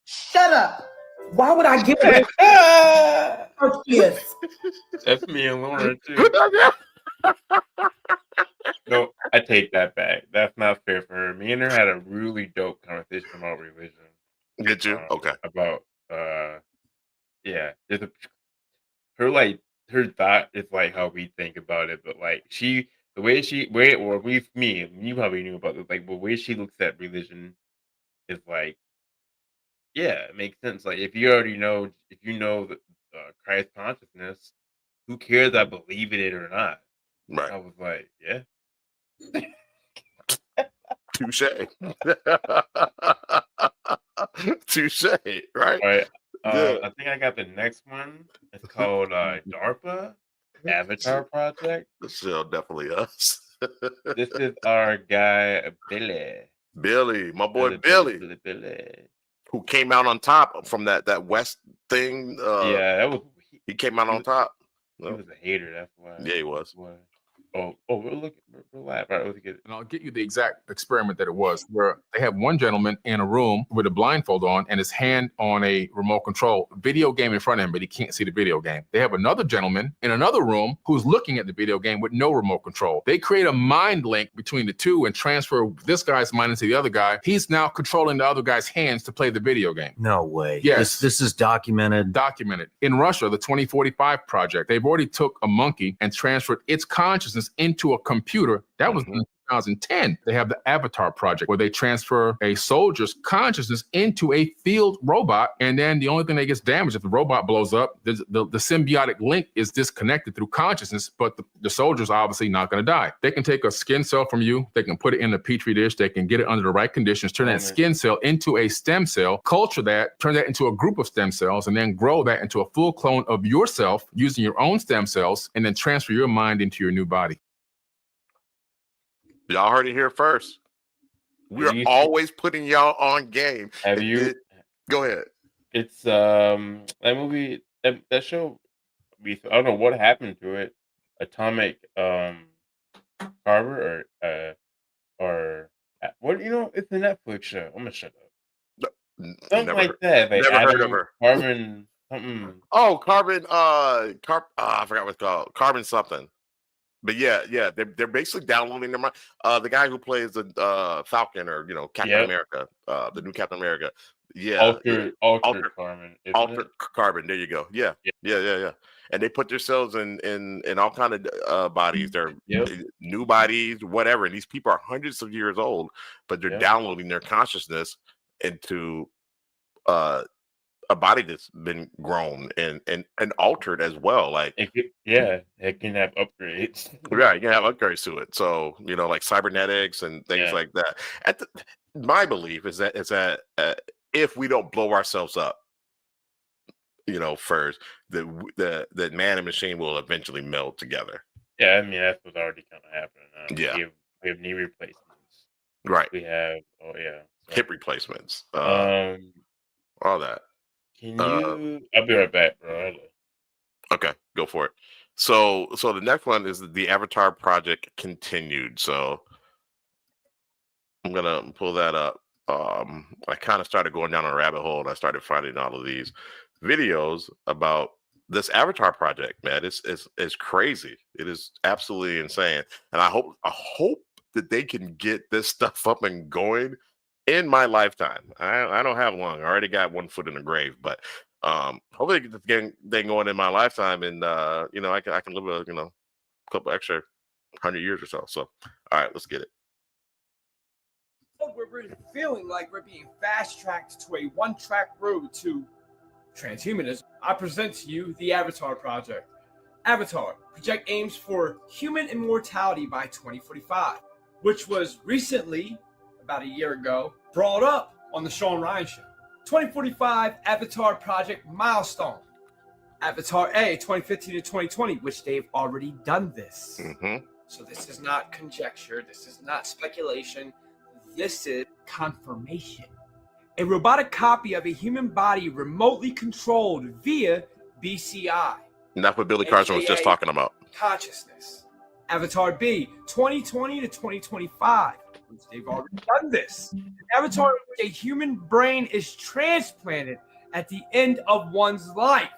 Shut up. Why would I give a earth is? That's me and Lauren too. No, I take that back. That's not fair for her. Me and her had a really dope conversation about religion. Did you? Okay. About her thought is like how we think about it, but like you probably knew about it, like the way she looks at religion is like, yeah, it makes sense. Like if you know the Christ consciousness, who cares I believe in it or not? Right. I was like, yeah. Touche. Touche, right? All right. I think I got the next one. It's called DARPA Avatar Project. This is definitely us. This is our guy Billy, my boy Billy, who came out on top from that West thing. He came out on top. He was a hater. That's why. Yeah, he was. We're live. All right, let's get it. And I'll get you the exact experiment that it was, where they have one gentleman in a room with a blindfold on and his hand on a remote control video game in front of him, but he can't see the video game. They have another gentleman in another room who's looking at the video game with no remote control. They create a mind link between the two and transfer this guy's mind into the other guy. He's now controlling the other guy's hands to play the video game. No way. Yes. This is documented. Documented. In Russia, the 2045 project, they've already took a monkey and transferred its consciousness into a computer. That was in 2010. They have the Avatar project where they transfer a soldier's consciousness into a field robot, and then the only thing that gets damaged if the robot blows up, the symbiotic link is disconnected through consciousness, but the soldier's obviously not going to die. They can take a skin cell from you, they can put it in a petri dish, they can get it under the right conditions, turn that skin cell into a stem cell, culture that, turn that into a group of stem cells, and then grow that into a full clone of yourself using your own stem cells, and then transfer your mind into your new body. Y'all heard it here first. We're always putting y'all on game. Have you? Go ahead. It's that movie, that show. I don't know what happened to it. Atomic Carver or what? It's a Netflix show. I'm gonna shut up. Something like that. Like never heard of her. Carbon something. Oh, Carbon. I forgot what it's called. Carbon something. But yeah, they're basically downloading their mind. The guy who plays the Falcon or Captain America, the new Captain America. Yeah, altered carbon. Altered carbon. There you go. Yeah. And they put themselves in all kind of bodies. They're new bodies, whatever. And these people are hundreds of years old, but they're downloading their consciousness into a body that's been grown and altered as well. Like it can have upgrades. Yeah, you can have upgrades to it. So like cybernetics and things like that. My belief is that if we don't blow ourselves up, first, that man and machine will eventually meld together. Yeah, I mean that's what's already kind of happening. We have knee replacements. Right. We have hip replacements. All that. Can you? I'll be right back, bro. Okay, go for it. So the next one is the Avatar project continued. So I'm gonna pull that up. I kind of started going down a rabbit hole and I started finding all of these videos about this Avatar project. Man, it's crazy. It is absolutely insane. And I hope that they can get this stuff up and going in my lifetime. I don't have long. I already got one foot in the grave, but hopefully get this thing going in my lifetime, and I can live a couple extra 100 years or so. So, all right, let's get it. We're feeling like we're being fast-tracked to a one-track road to transhumanism. I present to you the Avatar Project. Avatar project aims for human immortality by 2045, which was recently, about a year ago, brought up on the Sean Ryan Show. 2045 Avatar Project milestone. Avatar A, 2015 to 2020, which they've already done this. Mm-hmm. So this is not conjecture. This is not speculation. This is confirmation. A robotic copy of a human body remotely controlled via BCI. And that's what Billy Carson was just talking about. Consciousness. Avatar B, 2020 to 2025. They've already done this. Avatar in which a human brain is transplanted at the end of one's life.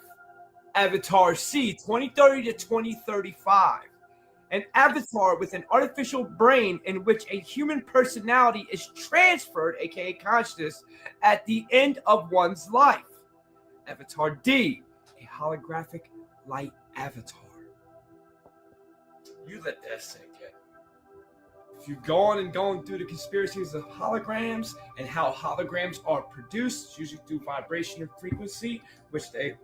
Avatar C, 2030 to 2035. An avatar with an artificial brain in which a human personality is transferred, aka consciousness, at the end of one's life. Avatar D, a holographic light avatar. You let that sink in. If you're going through the conspiracies of holograms and how holograms are produced, it's usually through vibration and frequency, which the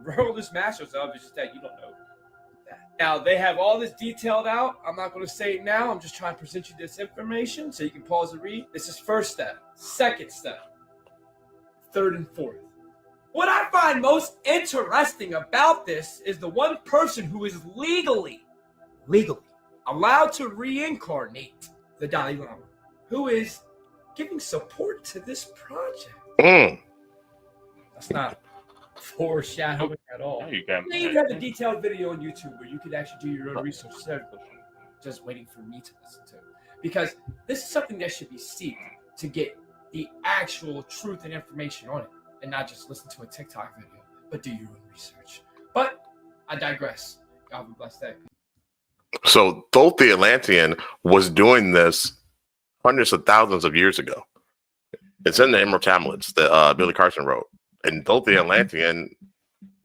world is masters of. It's just that you don't know that. Now, they have all this detailed out. I'm not going to say it now. I'm just trying to present you this information so you can pause and read. This is first step. Second step. Third and fourth. What I find most interesting about this is the one person who is legally allowed to reincarnate, the Dalai Lama, who is giving support to this project. That's not foreshadowing at all. You even have a detailed video on YouTube where you can actually do your own research instead of just waiting for me to listen to. Because this is something that should be seeked to get the actual truth and information on it, and not just listen to a TikTok video, but do your own research. But I digress. God have a blessed day. So Thoth the Atlantean was doing this hundreds of thousands of years ago. It's in the Emerald Tablets that Billy Carson wrote. And Thoth the Atlantean,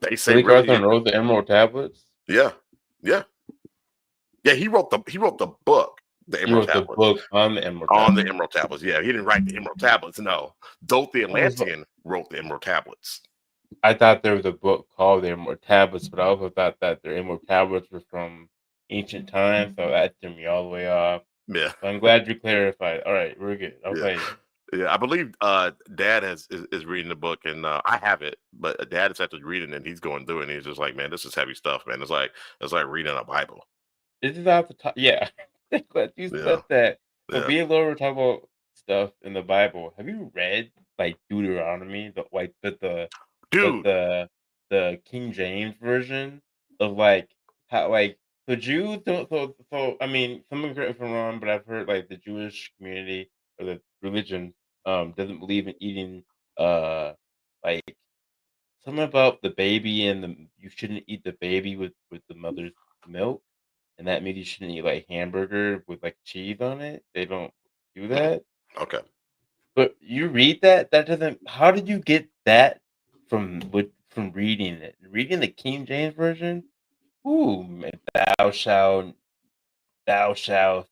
they say Billy Carson wrote the Emerald Tablets? Yeah. He wrote the book. The Emerald Tablets. The book on the Emerald Tablets. On the Emerald Tablets. Yeah, he didn't write the Emerald Tablets. No. Thoth the Atlantean wrote the Emerald Tablets. I thought there was a book called the Emerald Tablets, but I also thought that the Emerald Tablets were from ancient times, so that threw me all the way off. Yeah. So I'm glad you clarified. All right, we're good. Okay. Yeah, I believe Dad is reading the book, and I have it, but Dad is actually reading it, and he's going through it, and he's just like, man, this is heavy stuff, man. It's like reading a Bible. This is off the top. Yeah. Glad you said that. So being lower, we're talking about stuff in the Bible. Have you read like Deuteronomy, Dude, the King James version of like how like the Jews don't so I mean, someone correct me if I'm wrong, but I've heard like the Jewish community or the religion doesn't believe in eating like something about the baby and you shouldn't eat the baby with the mother's milk, and that means you shouldn't eat like hamburger with like cheese on it. They don't do that. okay. But you read that doesn't. How did you get that from reading it? Reading the King James version. Ooh, man, thou shalt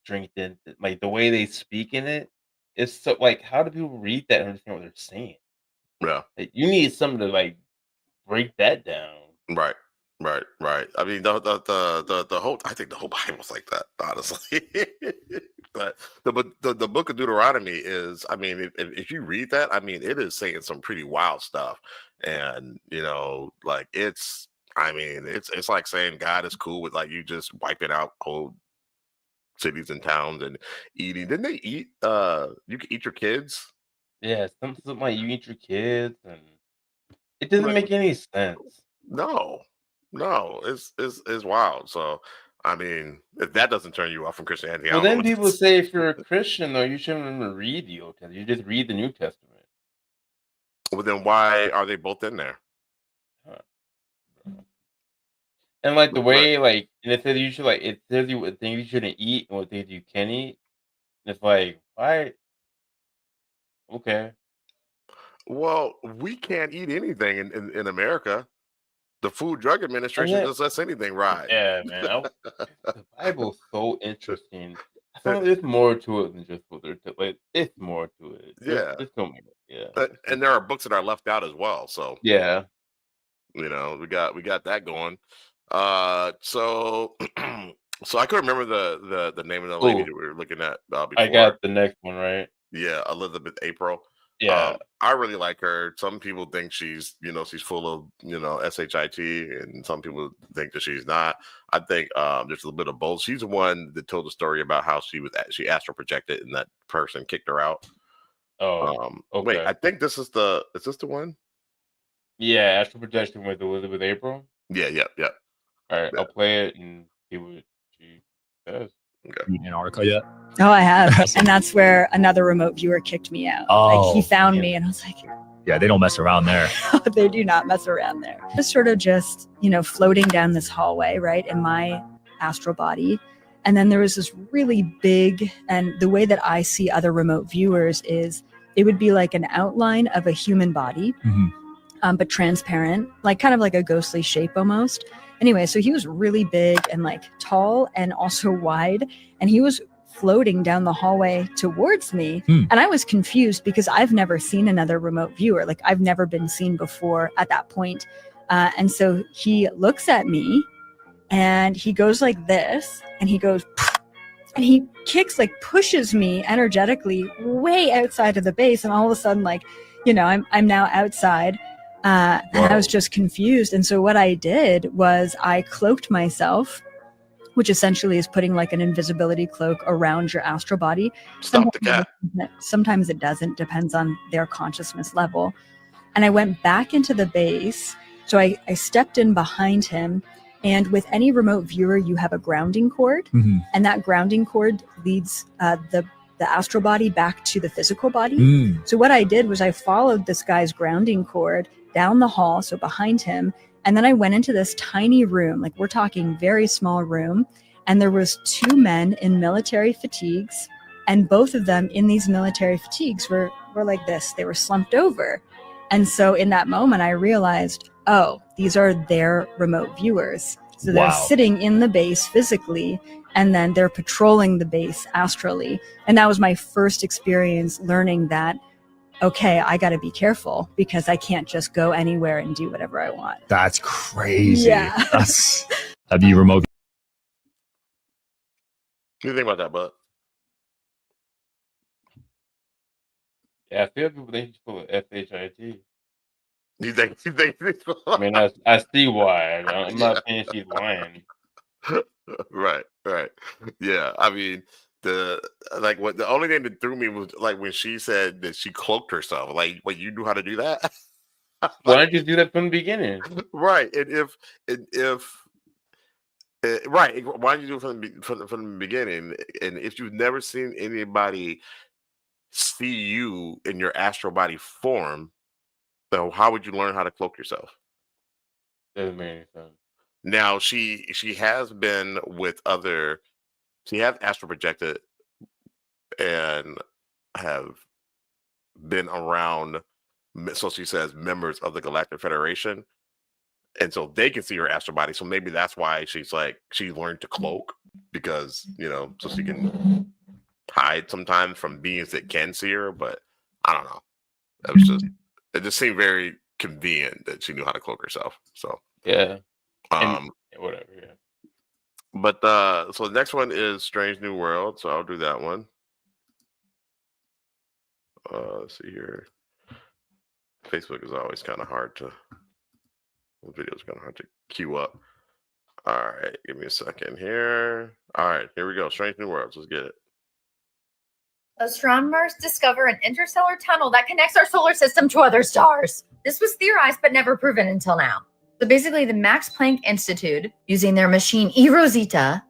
strengthen. Like the way they speak in it, it's so like how do people read that and understand what they're saying? Yeah. Like, you need something to like break that down. Right. I mean, the whole, I think the whole Bible's like that, honestly. But the book of Deuteronomy is, I mean, if you read that, I mean, it is saying some pretty wild stuff, and like I mean, it's like saying God is cool with like you just wiping out whole cities and towns and eating. Didn't they eat? You can eat your kids. Yeah, something like you eat your kids, and it doesn't Like, make any sense. no, it's wild. So, I mean, if that doesn't turn you off from Christianity, I Well, don't know then what people say if you're a Christian, though, you shouldn't even read the Old Testament. You just read the New Testament. Well, then why are they both in there? And like the Right. way, like, and it says you should like it tells you what things you shouldn't eat and what things you can eat. And it's like, why? Okay. Well, we can't eat anything in America. The Food Drug Administration yet- just lets anything ride. Yeah, man. The Bible's so interesting. I feel like there's more to it than just what they're like. It's more to it. Yeah. There's so many. Yeah. And there are books that are left out as well. So Yeah. we got that going. So so I couldn't remember the name of the lady Ooh. that we were looking at before. I got the next one right. Yeah, Elizabeth April. Yeah. I really like her. Some people think she's full of shit, and some people think that she's not. I think there's a little bit of both. She's the one that told the story about how she astral projected and that person kicked her out. Oh, okay. Wait, I think is this the one? Yeah, astral projection with Elizabeth April. Yeah. All right, Yeah. I'll play it and see what she says. Okay. Antarctica yet? Oh, I have. And that's where another remote viewer kicked me out. Like he found me and I was like, yeah, they don't mess around there. They do not mess around there. Just sort of just, floating down this hallway, right, in my astral body. And then there was this really big, and the way that I see other remote viewers is it would be like an outline of a human body, but transparent, like kind of like a ghostly shape almost. Anyway, so he was really big and like tall and also wide, and he was floating down the hallway towards me. And I was confused because I've never seen another remote viewer. Like I've never been seen before at that point. And so he looks at me and he goes like this and he goes, and he kicks, like pushes me energetically way outside of the base. And all of a sudden, like, I'm now outside. And I was just confused. And so what I did was I cloaked myself, which essentially is putting like an invisibility cloak around your astral body. Stop the cat. Sometimes it doesn't, depends on their consciousness level. And I went back into the base. So I stepped in behind him. And with any remote viewer, you have a grounding cord. And that grounding cord leads the astral body back to the physical body. So what I did was I followed this guy's grounding cord down the hall, so behind him. And then I went into this tiny room, like we're talking very small room. And there was two men in military fatigues. And both of them in these military fatigues were like this. They were slumped over. And so in that moment, I realized, oh, these are their remote viewers. So they're sitting in the base physically, and then they're patrolling the base astrally. And that was my first experience learning that, okay, I got to be careful because I can't just go anywhere and do whatever I want. That's crazy. Yeah. That'd be remote. What do you think about that, bud? Yeah, I feel people think he's full of shit. You think? I mean, I see why. I'm not saying she's lying. Right. Yeah. I mean, what the only thing that threw me was like when she said that she cloaked herself. Like, wait, you knew how to do that? Why don't you do that from the beginning? Right. And if right, why don't you do it from the beginning? And if you've never seen anybody see you in your astral body form, so how would you learn how to cloak yourself? Doesn't make any sense. Now she has been with other. She has astral projected and have been around. So she says members of the Galactic Federation, and so they can see her astral body. So maybe that's why she's like she learned to cloak because so she can hide sometimes from beings that can see her. But I don't know. It just seemed very convenient that she knew how to cloak herself. So yeah, whatever. Yeah. But so the next one is Strange New World. So I'll do that one. Let's see here. Facebook is always kind of hard to. The video's kind of hard to queue up. All right, give me a second here. All right, here we go. Strange New Worlds. Let's get it. Astronomers discover an interstellar tunnel that connects our solar system to other stars. This was theorized but never proven until now. So basically, the Max Planck Institute, using their machine eRosita,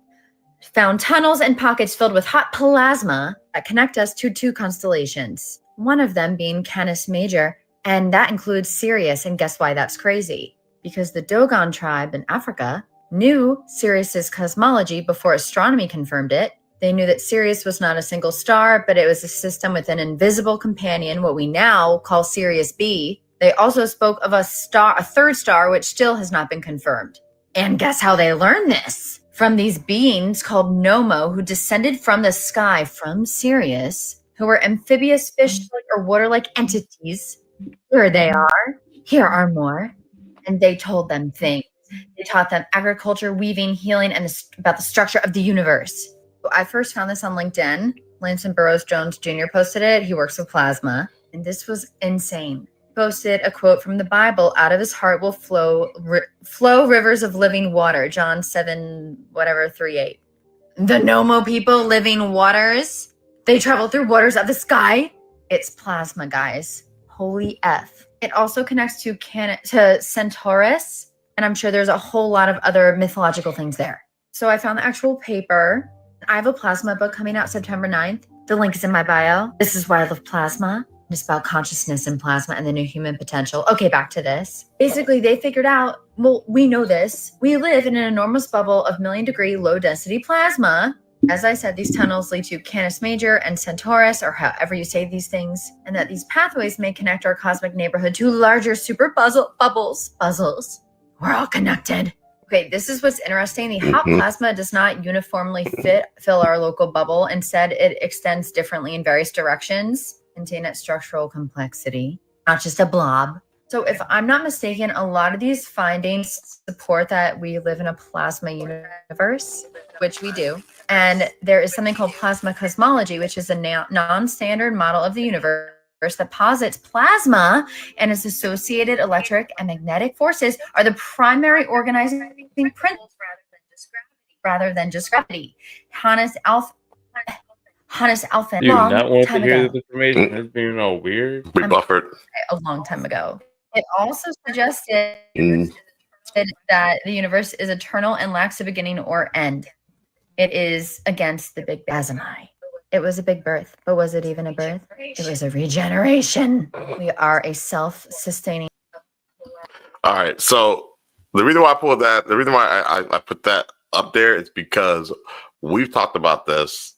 found tunnels and pockets filled with hot plasma that connect us to two constellations, one of them being Canis Major, and that includes Sirius. And guess why that's crazy? Because the Dogon tribe in Africa knew Sirius's cosmology before astronomy confirmed it. They knew that Sirius was not a single star, but it was a system with an invisible companion, what we now call Sirius B. They also spoke of a third star, which still has not been confirmed. And guess how they learned this? From these beings called Nomo, who descended from the sky from Sirius, who were amphibious fish-like or water-like entities. Here they are. Here are more. And they told them things. They taught them agriculture, weaving, healing, and about the structure of the universe. I first found this on LinkedIn. Lanston Burroughs Jones Jr. posted it. He works with plasma. And this was insane. Posted a quote from the Bible: out of his heart will flow rivers of living water. John 7:38. The Nomo people, living waters. They travel through waters of the sky. It's plasma, guys. Holy F. It also connects to Centaurus, and I'm sure there's a whole lot of other mythological things there. So I found the actual paper. I have a plasma book coming out September 9th. The link is in my bio. This is why I love plasma. It's about consciousness and plasma and the new human potential. Okay, back to this. Basically, they figured out, well, we know this. We live in an enormous bubble of million-degree low-density plasma. As I said, these tunnels lead to Canis Major and Centaurus, or however you say these things, and that these pathways may connect our cosmic neighborhood to larger super bubbles. We're all connected. Okay, this is what's interesting. The hot plasma does not uniformly fill our local bubble. Instead, it extends differently in various directions, contain its structural complexity, not just a blob. So if I'm not mistaken, a lot of these findings support that we live in a plasma universe, which we do. And there is something called plasma cosmology, which is a non-standard model of the universe that posits plasma and its associated electric and magnetic forces are the primary organizing principles rather than just gravity. Hannes Alphen. Do you not want to hear this information? It's being all weird. We buffered a long time ago. It also suggested that the universe is eternal and lacks a beginning or end. It is against the Big Bang. It was a big birth, but was it even a birth? It was a regeneration. We are a self-sustaining. All right. So the reason why I pulled that, the reason why I put that up there is because we've talked about this.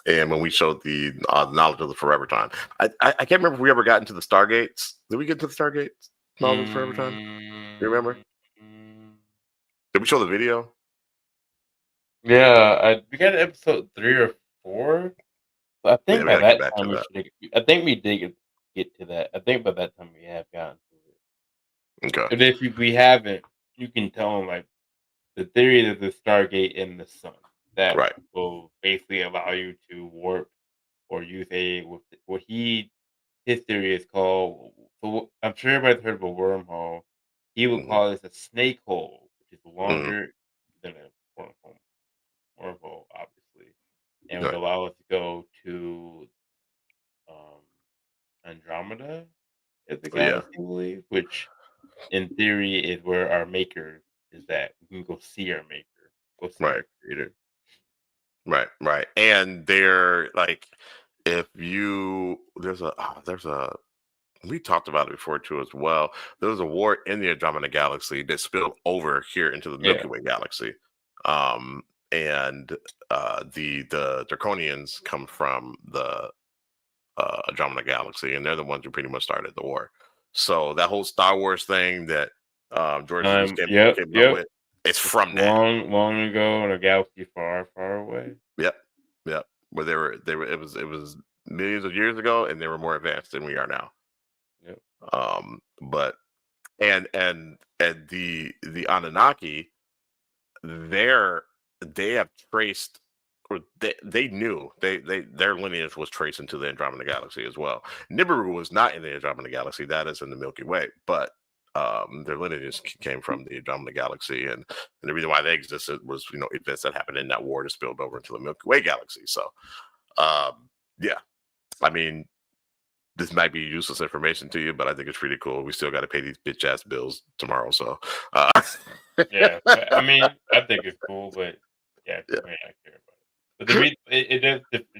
And when we showed the knowledge of the forever time, I can't remember if we ever got into the Stargates. Did we get to the Stargates? Knowledge of the forever time? You remember? Did we show the video? Yeah, we got episode 3 or 4. So I think by that time we did get to that. I think by that time we have gotten to it. Okay. But if we haven't, you can tell them like the theory of the Stargate and the sun that will basically allow you to warp or use what his theory is called. So I'm sure everybody's heard of a wormhole. He would call this a snake hole, which is longer than a wormhole. Wormhole, obviously. and would allow us to go to Andromeda, is the galaxy, I believe, which in theory is where our maker is at. We can go see our maker, go see our creator. Right. And they're like, if you we talked about it before too as well. There was a war in the Andromeda galaxy that spilled over here into the Milky Way galaxy. And the Draconians come from the Andromeda galaxy, and they're the ones who pretty much started the war. So that whole Star Wars thing that George Lucas came up with, it's from that long ago in a galaxy far, far away. Yep. Where they were. It was millions of years ago, and they were more advanced than we are now. Yep. But and the Anunnaki, they have traced, or they knew their lineage was traced into the Andromeda galaxy as well. Nibiru was not in the Andromeda galaxy; that is in the Milky Way. But their lineage came from the Andromeda galaxy, and the reason why they existed was events that happened in that war that spilled over into the Milky Way galaxy. So, yeah, I mean, this might be useless information to you, but I think it's pretty cool. We still got to pay these bitch ass bills tomorrow, so yeah. I mean, I think it's cool, but yeah, I mean, I care about it. But the reason it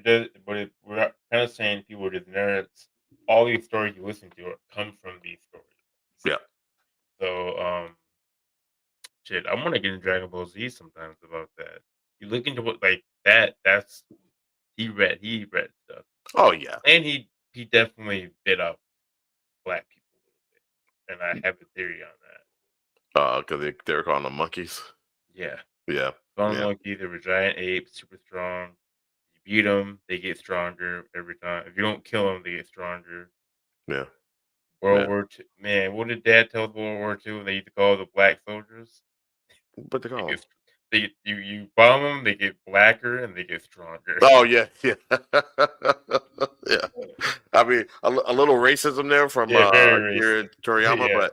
does, but we're kind of saying people are just nerds. All these stories you listen to come from these stories. Yeah. So, shit, I want to get in Dragon Ball Z sometimes about that. You look into what like that. That's he read stuff. Oh yeah, and he definitely bit up black people a little bit, and I have a theory on that. Because they were calling them monkeys. Yeah. Monkeys. They were giant apes, super strong. You beat them, they get stronger every time. If you don't kill them, they get stronger. Yeah. World War II. Man, what did Dad tell World War II when they used to call the black soldiers? What they call them? You bomb them, they get blacker and they get stronger. Oh yeah. Yeah. I mean, a little racism there from here in Toriyama,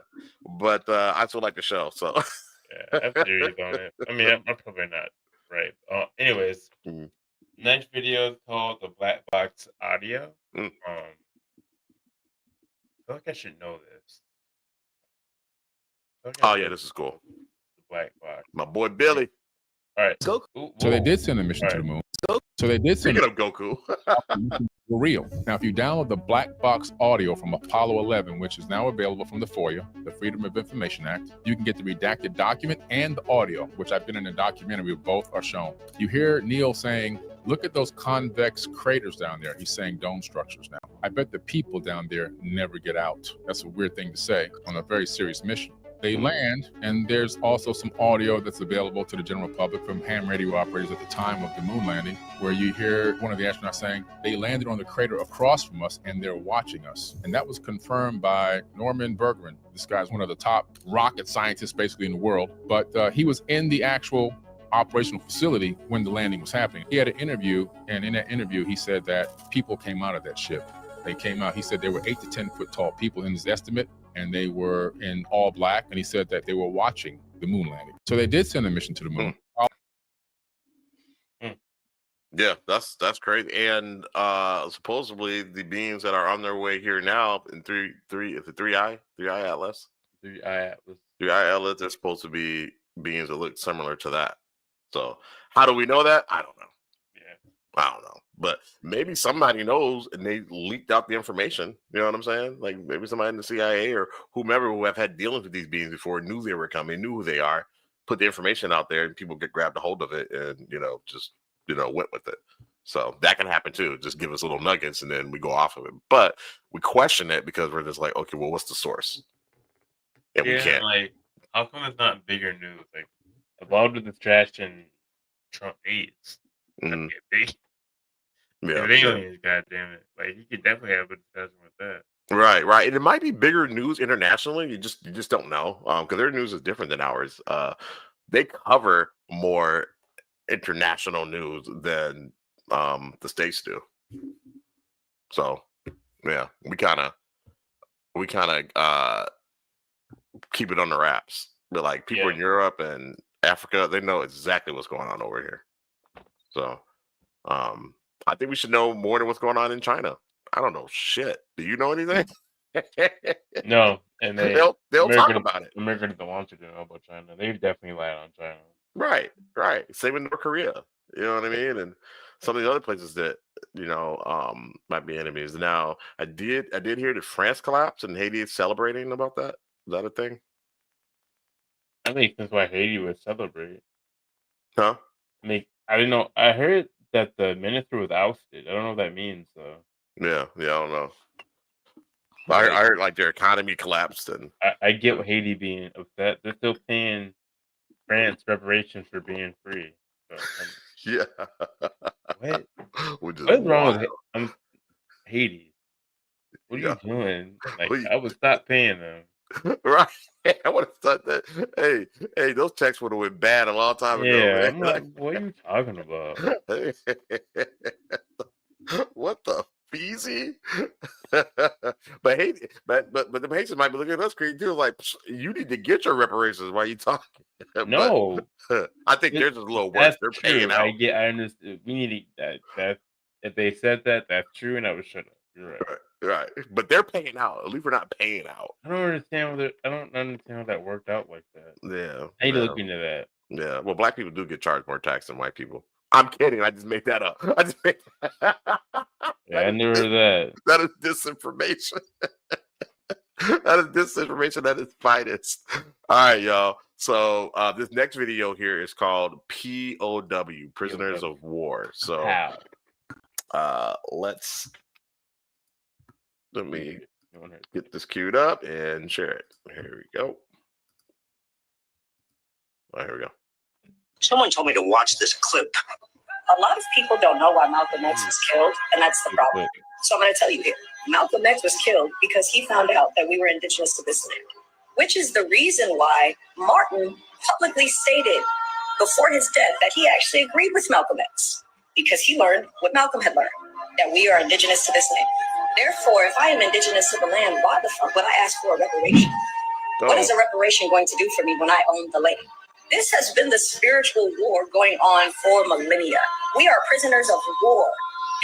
but I still like the show. So yeah, I have theories on it. I mean, I'm probably not right. Anyways, next video is called the Black Box Audio. I feel like I should know this. Yeah, this is cool. The Black Box. My boy Billy. All right. So they did send a mission to the moon. So they did send. Speaking of Goku. For real. Now, if you download the Black Box Audio from Apollo 11, which is now available from the FOIA, the Freedom of Information Act, you can get the redacted document and the audio, which I've been in a documentary. Both are shown. You hear Neil saying, "Look at those convex craters down there." He's saying dome structures now. I bet the people down there never get out. That's a weird thing to say on a very serious mission. They land, and there's also some audio that's available to the general public from ham radio operators at the time of the moon landing, where you hear one of the astronauts saying, "They landed on the crater across from us, and they're watching us." And that was confirmed by Norman Bergman. This guy's one of the top rocket scientists basically in the world, but he was in the actual operational facility when the landing was happening. He had an interview, and in that interview, he said that people came out of that ship. They came out. He said there were 8 to 10 foot tall people in his estimate, and they were in all black. And he said that they were watching the moon landing. So they did send a mission to the moon. Yeah, that's crazy. And supposedly the beings that are on their way here now in 3i Atlas. 3i Atlas, they're supposed to be beings that look similar to that. So how do we know that? I don't know. I don't know, but maybe somebody knows and they leaked out the information. You know what I'm saying? Like maybe somebody in the CIA or whomever who have had dealings with these beings before knew they were coming, knew who they are, put the information out there, and people get grabbed a hold of it and just went with it. So that can happen too. Just give us little nuggets and then we go off of it. But we question it because we're just like, okay, well, what's the source? And we can't. Like, how come it's not bigger news? Like, a lot of the trash in Trump aids. Yeah, aliens, goddamn it! Like you could definitely have a discussion with that. Right, and it might be bigger news internationally. You just don't know because their news is different than ours. They cover more international news than the states do. So yeah, we kind of keep it on the wraps. But like people in Europe and Africa, they know exactly what's going on over here. So. I think we should know more than what's going on in China. I don't know shit. Do you know anything? No, and they'll talk about it. America doesn't want you to know about China. They definitely lied on China. Right. Same with North Korea. You know what I mean? And some of the other places that might be enemies. Now, I did hear that France collapsed and Haiti is celebrating about that. Is that a thing? I think that's why Haiti would celebrate. Huh? I mean, I didn't know. I heard that the minister was ousted. I don't know what that means, though. Yeah, I don't know. I heard like their economy collapsed, and I get what Haiti being upset. They're still paying France reparations for being free. So, yeah. What is wrong with Haiti? What are you doing? Like, I would stop paying them. Right. I would have thought that. Hey, those checks would have went bad a long time ago. Yeah, I'm like, what are you talking about? What the feezy? But Haiti, but the Haitians might be looking at us crazy too. Like, you need to get your reparations. Why are you talking? No, I think they're just a little worse. They're paying out. I understand. We need that. If they said that, that's true, and I would shut up. You're right. Right. But they're paying out. At least we're not paying out. I don't understand how that worked out like that. Yeah. I need to look into that. Yeah. Well, black people do get charged more tax than white people. I'm kidding. I just made that up. Yeah, I never heard that. That is disinformation. That is disinformation at its finest. All right, y'all. So this next video here is called POW, Prisoners of War. So let me get this queued up and share it. Here we go. All right, here we go. Someone told me to watch this clip. A lot of people don't know why Malcolm X was killed, and that's the problem. So I'm going to tell you here. Malcolm X was killed because he found out that we were indigenous to this land, which is the reason why Martin publicly stated before his death that he actually agreed with Malcolm X, because he learned what Malcolm had learned, that we are indigenous to this land. Therefore, if I am indigenous to the land, why the fuck would I ask for a reparation? What is a reparation going to do for me when I own the land? This has been the spiritual war going on for millennia. We are prisoners of war.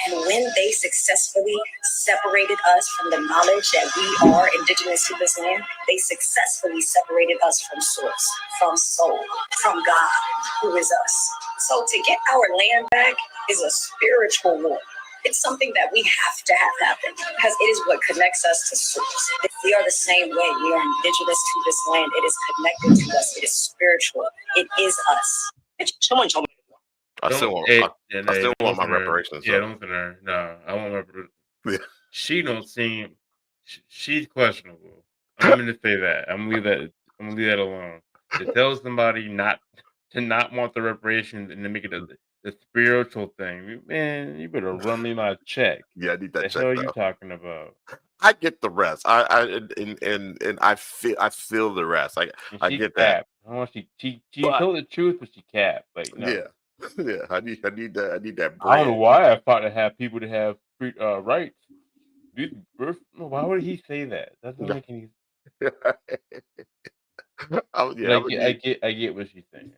And when they successfully separated us from the knowledge that we are indigenous to this land, they successfully separated us from source, from soul, from God, who is us. So to get our land back is a spiritual war. It's something that we have to have happen because it is what connects us to source. We are the same way. We are indigenous to this land. It is connected to us. It is spiritual. It is us. Someone told me. I still want my reparations. Yeah, don't listen to her. No, I want reparations. Yeah. She don't seem. She's questionable. I'm going to say that. I'm gonna leave that alone. To tell somebody not to want the reparations and to make it the spiritual thing, man, you better run me my check. Yeah, I need that check. What the hell are you talking about? I get the rest. I feel the rest. I get that. She told the truth, but she capped. Like, no. Yeah. I need that. I need that. I don't know why I thought to have people to have free, rights. Why would he say that? That doesn't make any sense. I get what she's saying.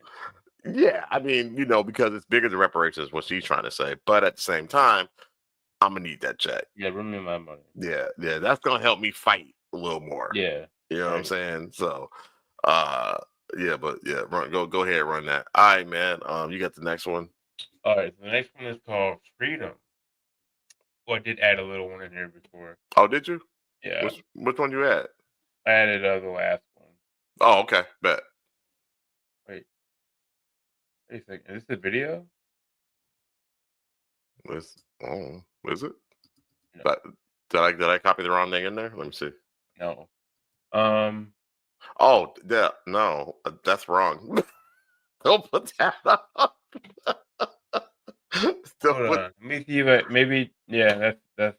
Yeah, I mean, because it's bigger than reparations, what she's trying to say. But at the same time, I'm gonna need that check. Yeah, bring me my money. Yeah, that's gonna help me fight a little more. Yeah, you know what I'm saying. So, go ahead, run that. All right, man. You got the next one. All right, the next one is called Freedom. Well, I did add a little one in here before. Oh, did you? Yeah. Which one you add? I added the last one. Oh, okay. Bet. Wait a second. Is this a video? Is it? No. But did I copy the wrong thing in there? Let me see. No. Oh, yeah. No, that's wrong. Don't put that up. Hold on. Let me see if maybe. Yeah, that's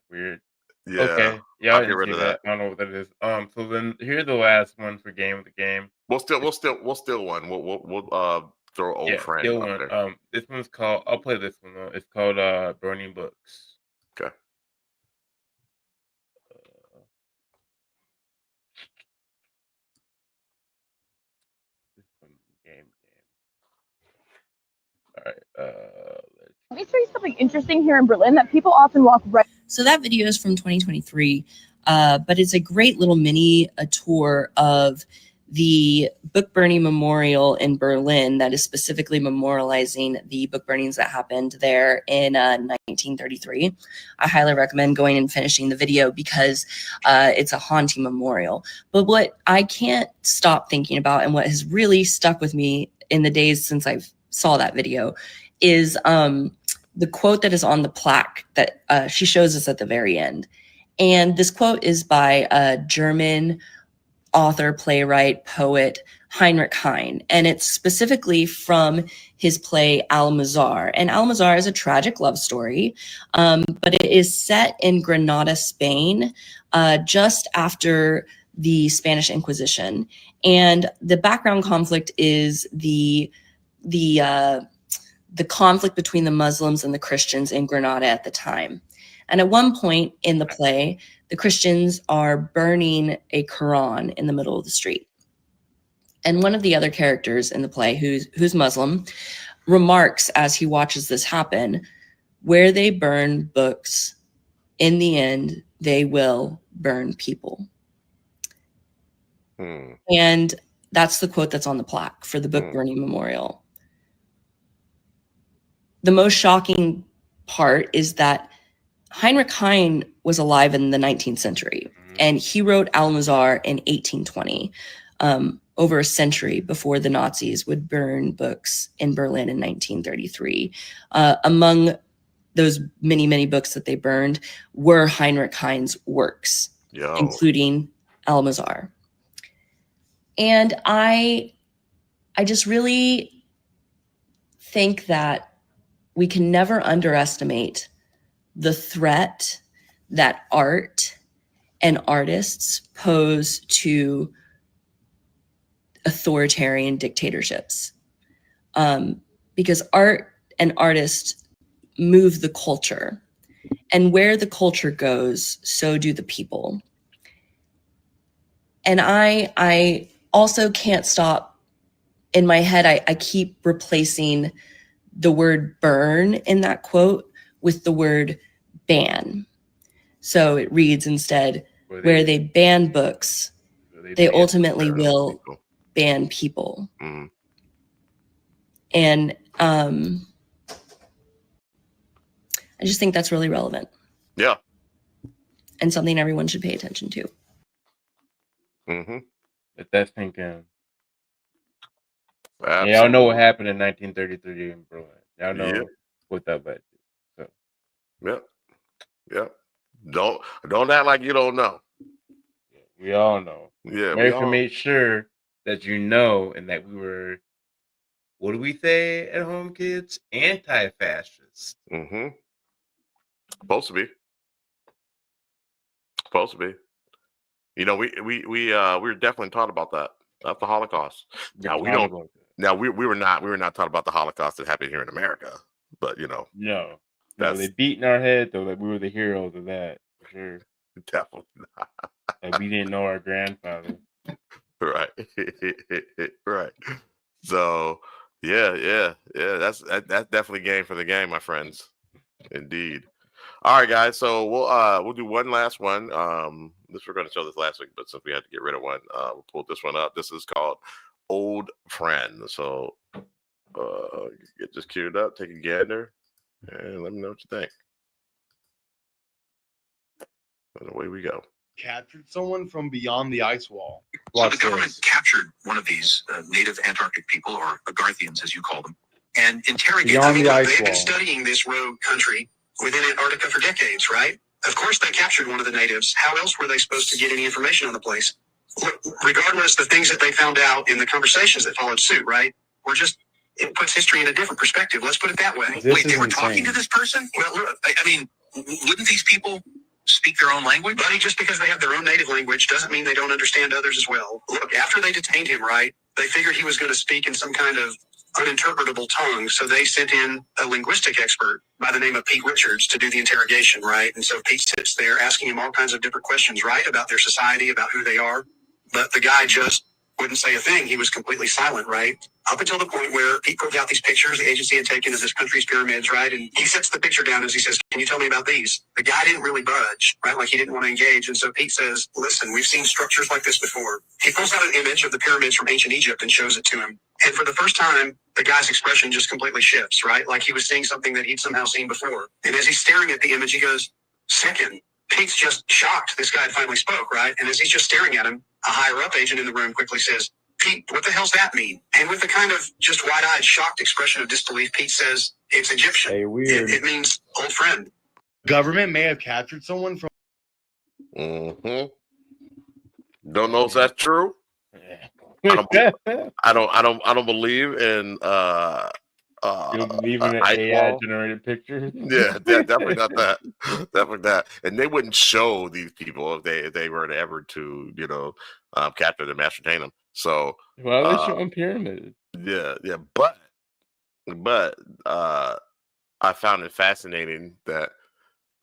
weird. Yeah. Okay. Yeah, I'll get rid of that. I don't know what that is. So then here's the last one for game of the game. We'll still one. We'll throw old friend still up one. there. This one's called. I'll play this one though. It's called Burning Books. Okay. Game. All right. We show you something interesting here in Berlin that people often walk right. So that video is from 2023, but it's a great little mini tour of the book burning memorial in Berlin that is specifically memorializing the book burnings that happened there in 1933. I highly recommend going and finishing the video because it's a haunting memorial. But what I can't stop thinking about and what has really stuck with me in the days since I saw that video is the quote that is on the plaque that she shows us at the very end. And this quote is by a German author, playwright, poet, Heinrich Heine. And it's specifically from his play Almazar. And Almazar is a tragic love story, but it is set in Granada, Spain, just after the Spanish Inquisition. And the background conflict is the conflict between the Muslims and the Christians in Granada at the time. And at one point in the play, the Christians are burning a Quran in the middle of the street. And one of the other characters in the play, who's Muslim, remarks as he watches this happen, where they burn books, in the end, they will burn people. And that's the quote that's on the plaque for the book burning memorial. The most shocking part is that Heinrich Heine was alive in the 19th century, and he wrote Almazar in 1820, over a century before the Nazis would burn books in Berlin in 1933. Among those many, many books that they burned were Heinrich Heine's works, including Almazar. And I just really think that we can never underestimate the threat that art and artists pose to authoritarian dictatorships. Because art and artists move the culture, and where the culture goes, so do the people. And I also can't stop in my head. I keep replacing the word burn in that quote with the word ban. So it reads instead, where they ban books, they ultimately will ban people. And I just think that's really relevant. Yeah. And something everyone should pay attention to. But that's thinking. Y'all know what happened in 1933 in Berlin. Y'all know what that led to. So. Yep. Don't act like you don't know. We all know. Yeah. We can make sure that you know, and that we were, what do we say at home, kids? Anti-fascist. Supposed to be. You know, we were definitely taught about that. That's the Holocaust. Now we don't. Now we were not taught about the Holocaust that happened here in America. But you know, no, they beating our head though that we were the heroes of that for sure. Definitely not. Like we didn't know our grandfather. Right. Right. So yeah. That's definitely game for the game, my friends. Indeed. All right, guys. So we'll do one last one. This we're going to show this last week, but since we had to get rid of one, we'll pull this one up. This is called Old Friend. So get this queued up, take a gander, and let me know what you think. And away we go. Captured someone from beyond the ice wall. So the government captured one of these native Antarctic people, or Agarthians as you call them, and interrogated them. They've been studying this rogue country within Antarctica for decades, right? Of course they captured one of the natives. How else were they supposed to get any information on the place? Regardless, the things that they found out in the conversations that followed suit, right? It puts history in a different perspective. Let's put it that way. Wait, they were talking to this person? Well, I mean, wouldn't these people speak their own language? Buddy, just because they have their own native language doesn't mean they don't understand others as well. Look, after they detained him, right, they figured he was going to speak in some kind of uninterpretable tongue, so they sent in a linguistic expert by the name of Pete Richards to do the interrogation, right? And so Pete sits there asking him all kinds of different questions, right, about their society, about who they are. But the guy just wouldn't say a thing. He was completely silent, right? Up until the point where Pete proved out these pictures the agency had taken of this country's pyramids, right? And he sets the picture down as he says, can you tell me about these? The guy didn't really budge, right? Like he didn't want to engage. And so Pete says, listen, we've seen structures like this before. He pulls out an image of the pyramids from ancient Egypt and shows it to him. And for the first time, the guy's expression just completely shifts, right? Like he was seeing something that he'd somehow seen before. And as he's staring at the image, he goes, second. Pete's just shocked this guy had finally spoke, right? And as he's just staring at him, a higher up agent in the room quickly says, Pete, what the hell's that mean? And with the kind of just wide-eyed, shocked expression of disbelief, Pete says, it's Egyptian. Hey, weird. It means old friend. Government may have captured someone from. Mm-hmm. Don't know if that's true. I don't believe in you don't believe in an AI generated picture? Yeah, definitely not that. Definitely that. And they wouldn't show these people if they were ever to, capture them, ascertain them. So why are they showing pyramids? Yeah, but I found it fascinating that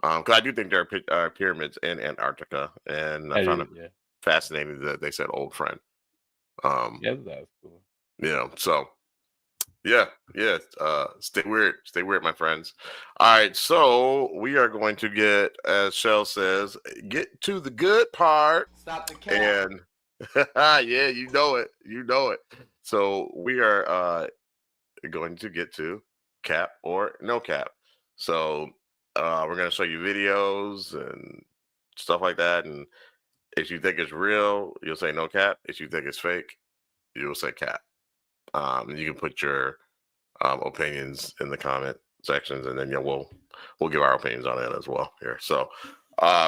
because I do think there are pyramids in Antarctica, and I found it fascinating that they said old friend. Yeah, that's cool. So yeah. Stay weird, my friends. All right, so we are going to get, as Shell says, get to the good part. Stop the cap. And yeah, you know it. So we are going to get to cap or no cap. So we're going to show you videos and stuff like that. And if you think it's real, you'll say no cap. If you think it's fake, you'll say cap. You can put your opinions in the comment sections, and then we'll give our opinions on it as well here. So,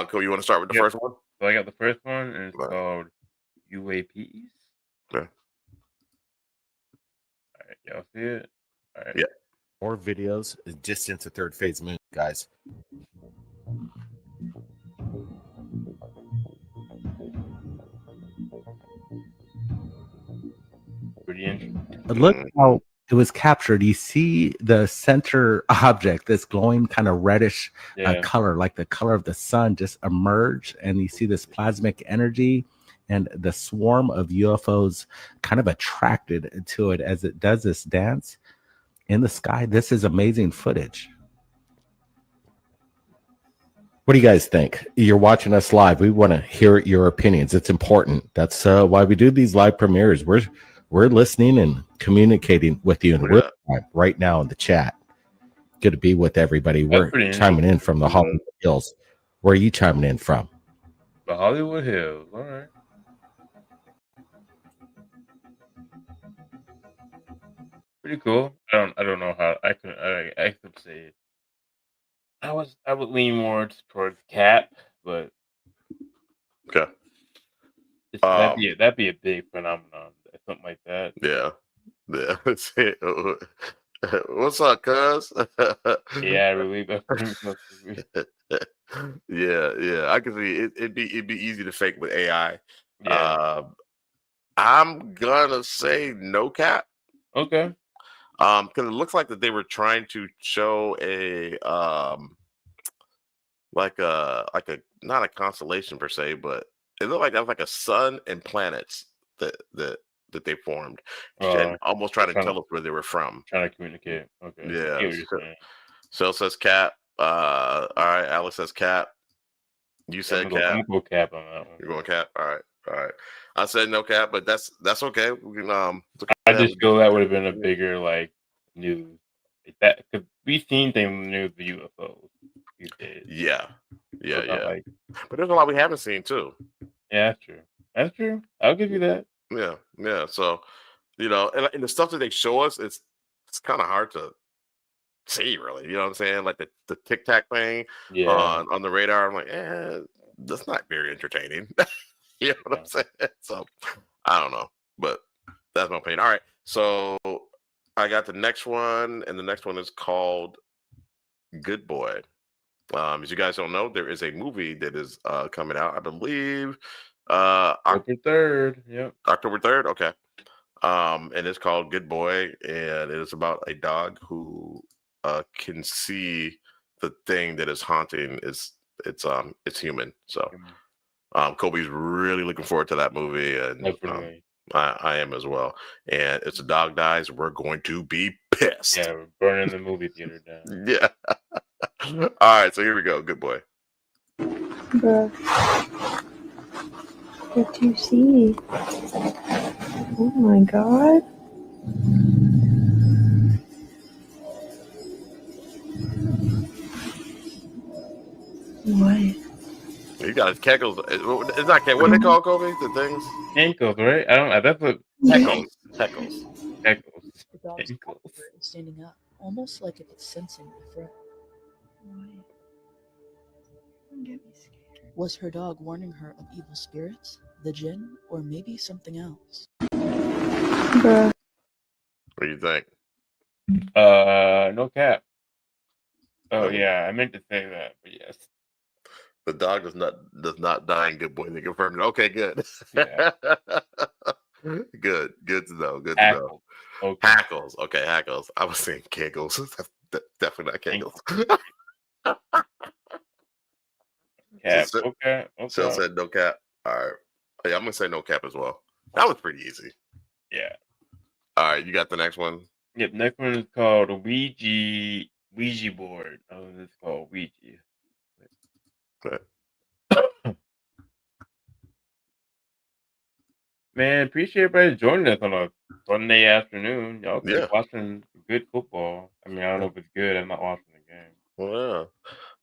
cool. You want to start with the first one? So I got the first one, and it's called UAPs. Okay. All right, y'all see it? All right. Yeah. More videos. Distance to third phase moon, guys. Pretty interesting. Look how it was captured. You see the center object, this glowing kind of reddish color, like the color of the sun, just emerge, and you see this plasmic energy and the swarm of UFOs kind of attracted to it as it does this dance in the sky. This is amazing footage. What do you guys think? You're watching us live. We want to hear your opinions. It's important. That's why we do these live premieres. We're listening and communicating with you in real time right now in the chat. Good to be with everybody. We're chiming in from the Hollywood Hills. Where are you chiming in from? The Hollywood Hills. All right. Pretty cool. I don't know how I could say it. I would lean more towards cap, but okay. That'd be a big phenomenon. Something like that. Yeah. What's up, cuz? Yeah, I believe that. Yeah. I can see it'd be easy to fake with AI. Yeah. I'm gonna say no cap. Okay. Because it looks like that they were trying to show a like a not a constellation per se, but it looked like that was like a sun and planets that they formed, and almost trying to tell us where they were from. Trying to communicate. Okay. Yeah. So says cap. All right. Alex says cap. You said cap. I'm going cap on that one. You're going cap. All right. I said no cap, but that's okay. We can I just feel that would have been a bigger news. That could be seen thing news the UFOs. Yeah. But there's a lot we haven't seen too. Yeah, that's true. I'll give you that. Yeah. So, and the stuff that they show us, it's kind of hard to see, really. You know what I'm saying? Like the Tic Tac thing on the radar. I'm like, that's not very entertaining. You know what I'm saying? So, I don't know, but that's my opinion. All right. So, I got the next one, and the next one is called Good Boy. As you guys don't know, there is a movie that is coming out, I believe. October 3rd. Yep. October 3rd. Okay. And it's called Good Boy, and it is about a dog who can see the thing that is haunting. It's human. So Kobe's really looking forward to that movie, and I am as well. And if the dog dies, we're going to be pissed. Yeah, we're burning the movie theater down. Yeah. All right, so here we go. Good boy. Bruh. What do you see? Oh my god. What? You got his kegels. It's not kegels. What they call Kobe? The things? Ankles, right? I don't. That's what Heckles. The dog's is standing up, almost like if it's sensing a threat. Was her dog warning her of evil spirits, the jinn, or maybe something else? Bruh. What do you think? No cap. Oh yeah, I meant to say that, but yes. The dog does not die in Good Boy. They confirmed it. Okay, good. Yeah. Good to know. Good to Hackles. know. Okay. Hackles. Okay, hackles. I was saying kegels. That's definitely not kegels. Cap. So, Okay. Phil said no cap. All right. Yeah, I'm gonna say no cap as well. That was pretty easy. Yeah. All right, you got the next one. Yep. Next one is called a Ouija board. Oh, it's called Ouija. Okay. Man, appreciate everybody joining us on a Sunday afternoon. Y'all Yeah. watching good football. I mean, I don't know if it's good. I'm not watching the game. Well, yeah.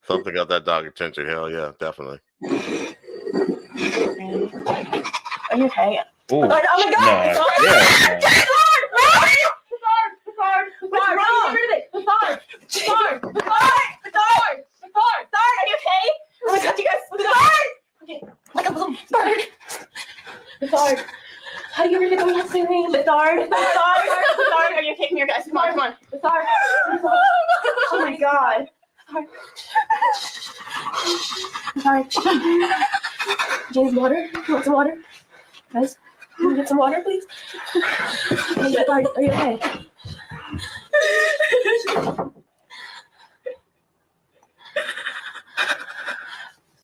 Something got that dog attention. Hell yeah, definitely. Are you okay? Oh my god! yeah. What's wrong? Are you okay? Oh my god, you guys! Okay. Like a little bird. Bethard. How do you really go to singing? Bethard. Are you okay? Come here, guys. Come on. Bethard. Oh my god. Bethard. James, water? You want some water? Guys, can we get some water, please? Bethard, are you okay?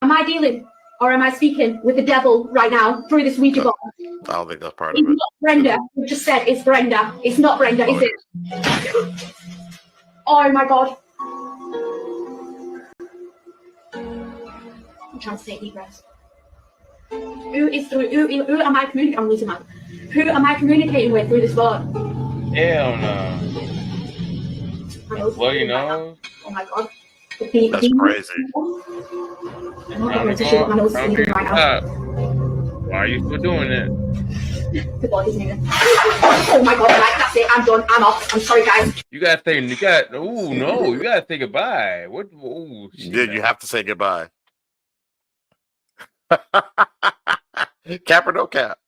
Am I dealing or am I speaking with the devil right now through this Ouija board? I don't think that's part It's of it. not Brenda. You just said it's Brenda. It's not Brenda, is it? Oh my god. I'm trying to take deep breaths. Who am I communicating? I'm losing my. Who am I communicating with through this board? Hell no. Well, you know. Oh my god. That's crazy. Why are you still doing it? The body's moving. Oh my god, right, that's it. I'm done. I'm off. I'm sorry, guys. You gotta say goodbye. What? Oh, Yeah, you have to say goodbye. Cap or no cap?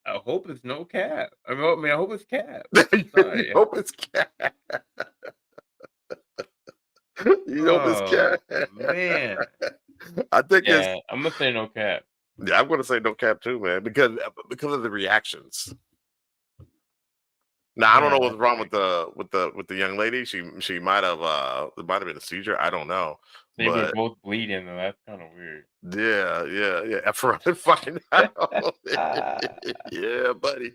I hope it's no cap. I hope it's cap. You hope it's cap. You hope it's cap. Man. I think I'm gonna say no cap. Yeah, I'm gonna say no cap too, man, because of the reactions. Now I don't know what's wrong with the young lady. She might have it might have been a seizure. I don't know. They were both bleeding, though. That's kind of weird. Yeah. For us to find out. Yeah, buddy.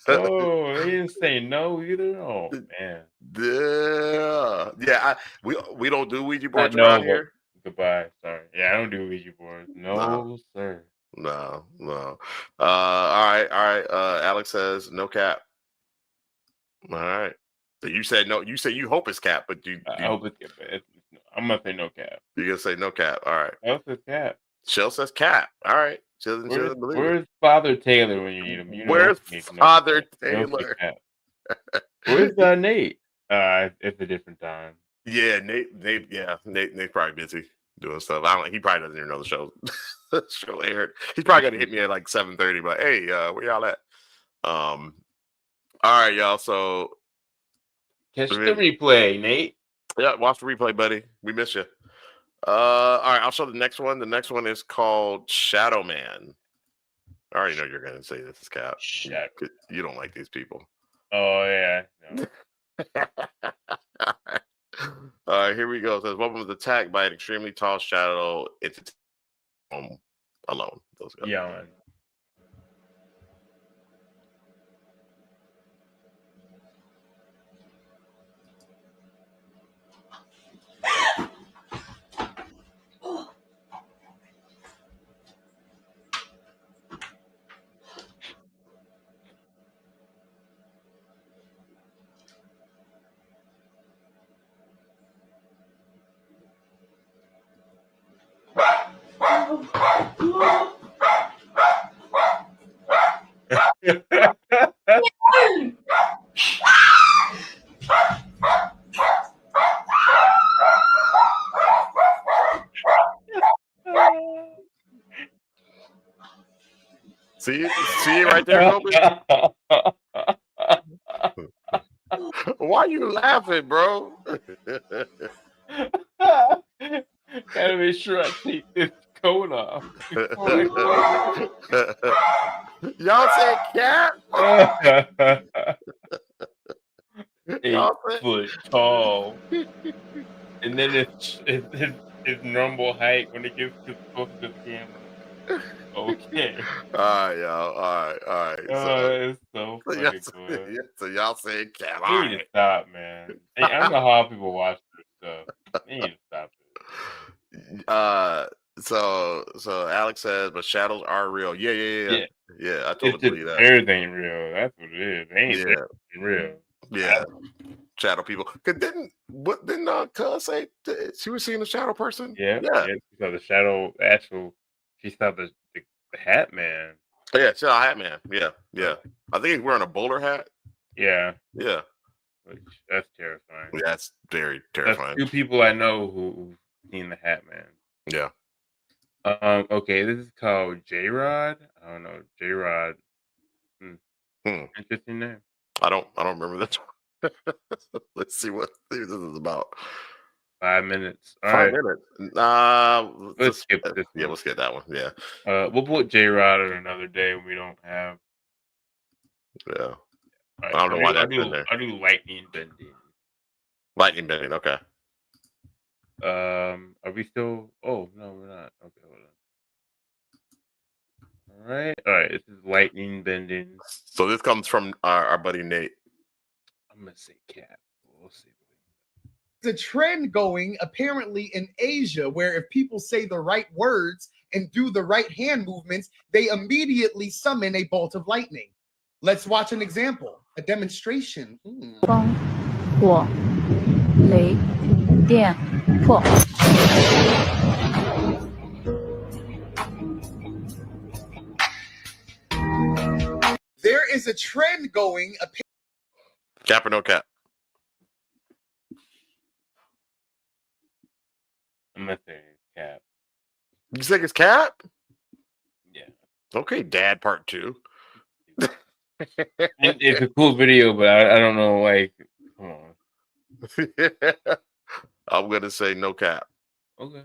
Oh, they didn't say no either. Oh man. Yeah. We don't do Ouija boards around here. Goodbye. Sorry. Yeah, I don't do Ouija boards. No, sir. No. All right. Alex says no cap. All right. So you said no. You say you hope it's cap, but I hope it's cap. I'm gonna say no cap. You're gonna say no cap. All right. Shell says cap. Shell says cap. All right. She doesn't believe Where's it. Father Taylor when you need him? Where's Father Taylor? Where's Nate? It's a different time. Yeah, Nate. Yeah, Nate's probably busy doing stuff. He probably doesn't even know the show. Show aired. He's probably gonna hit me at like 7:30. But hey, where y'all at? All right, y'all. So catch the replay, Nate. Yeah, watch the replay, buddy. We miss you. All right, I'll show the next one. The next one is called Shadow Man. I already know you're gonna say this is cap. You don't like these people. Oh yeah. No. All right, here we go. It says woman was attacked by an extremely tall shadow entity home alone. Those guys. Yeah. See it right there, Kobe? Why are you laughing, bro? Gotta make sure I take this coat off. Y'all said cat? 8 foot tall. And then it's normal height when it gets close to the camera. Okay. All right, y'all. All right. It's so funny, boy. So y'all said cat. They need to stop, man. I don't know how people watch this stuff. They need to stop it. So Alex says, but shadows are real. Yeah. I totally believe that. Everything real. That's what it is. They ain't real. Yeah. Shadow people. Cause didn't Cuz say she was seeing the shadow person? Yeah. She saw the shadow. She saw the hat man. Oh, yeah, she saw hat man. Yeah. I think he's wearing a bowler hat. Yeah. That's terrifying. Yeah, that's very terrifying. That's 2 people I know who've seen the hat man. Yeah. Okay, this is called J-Rod. I don't know. J-Rod. Interesting name. I don't remember this. Let's see what this is about. 5 minutes. All 5 right. minutes. Let's skip this. Yeah, we'll skip that one. Yeah. We'll put J-Rod on another day when we don't have. Yeah. Right, I don't know why that's in there. I do lightning bending. Lightning bending. Okay. Are we still? Oh no, we're not. Okay, hold on. All right. This is lightning bending. So this comes from our buddy Nate. I'm gonna say cat. We'll see. There's a trend going apparently in Asia where if people say the right words and do the right hand movements, they immediately summon a bolt of lightning. Let's watch an example, a demonstration. 风、火、雷、电、破。 There is a trend going. Cap or no cap? I'm gonna say cap. You think it's cap? Yeah. Okay, Dad Part 2. It's a cool video, but I don't know. Like, come on. I'm gonna say no cap. Okay.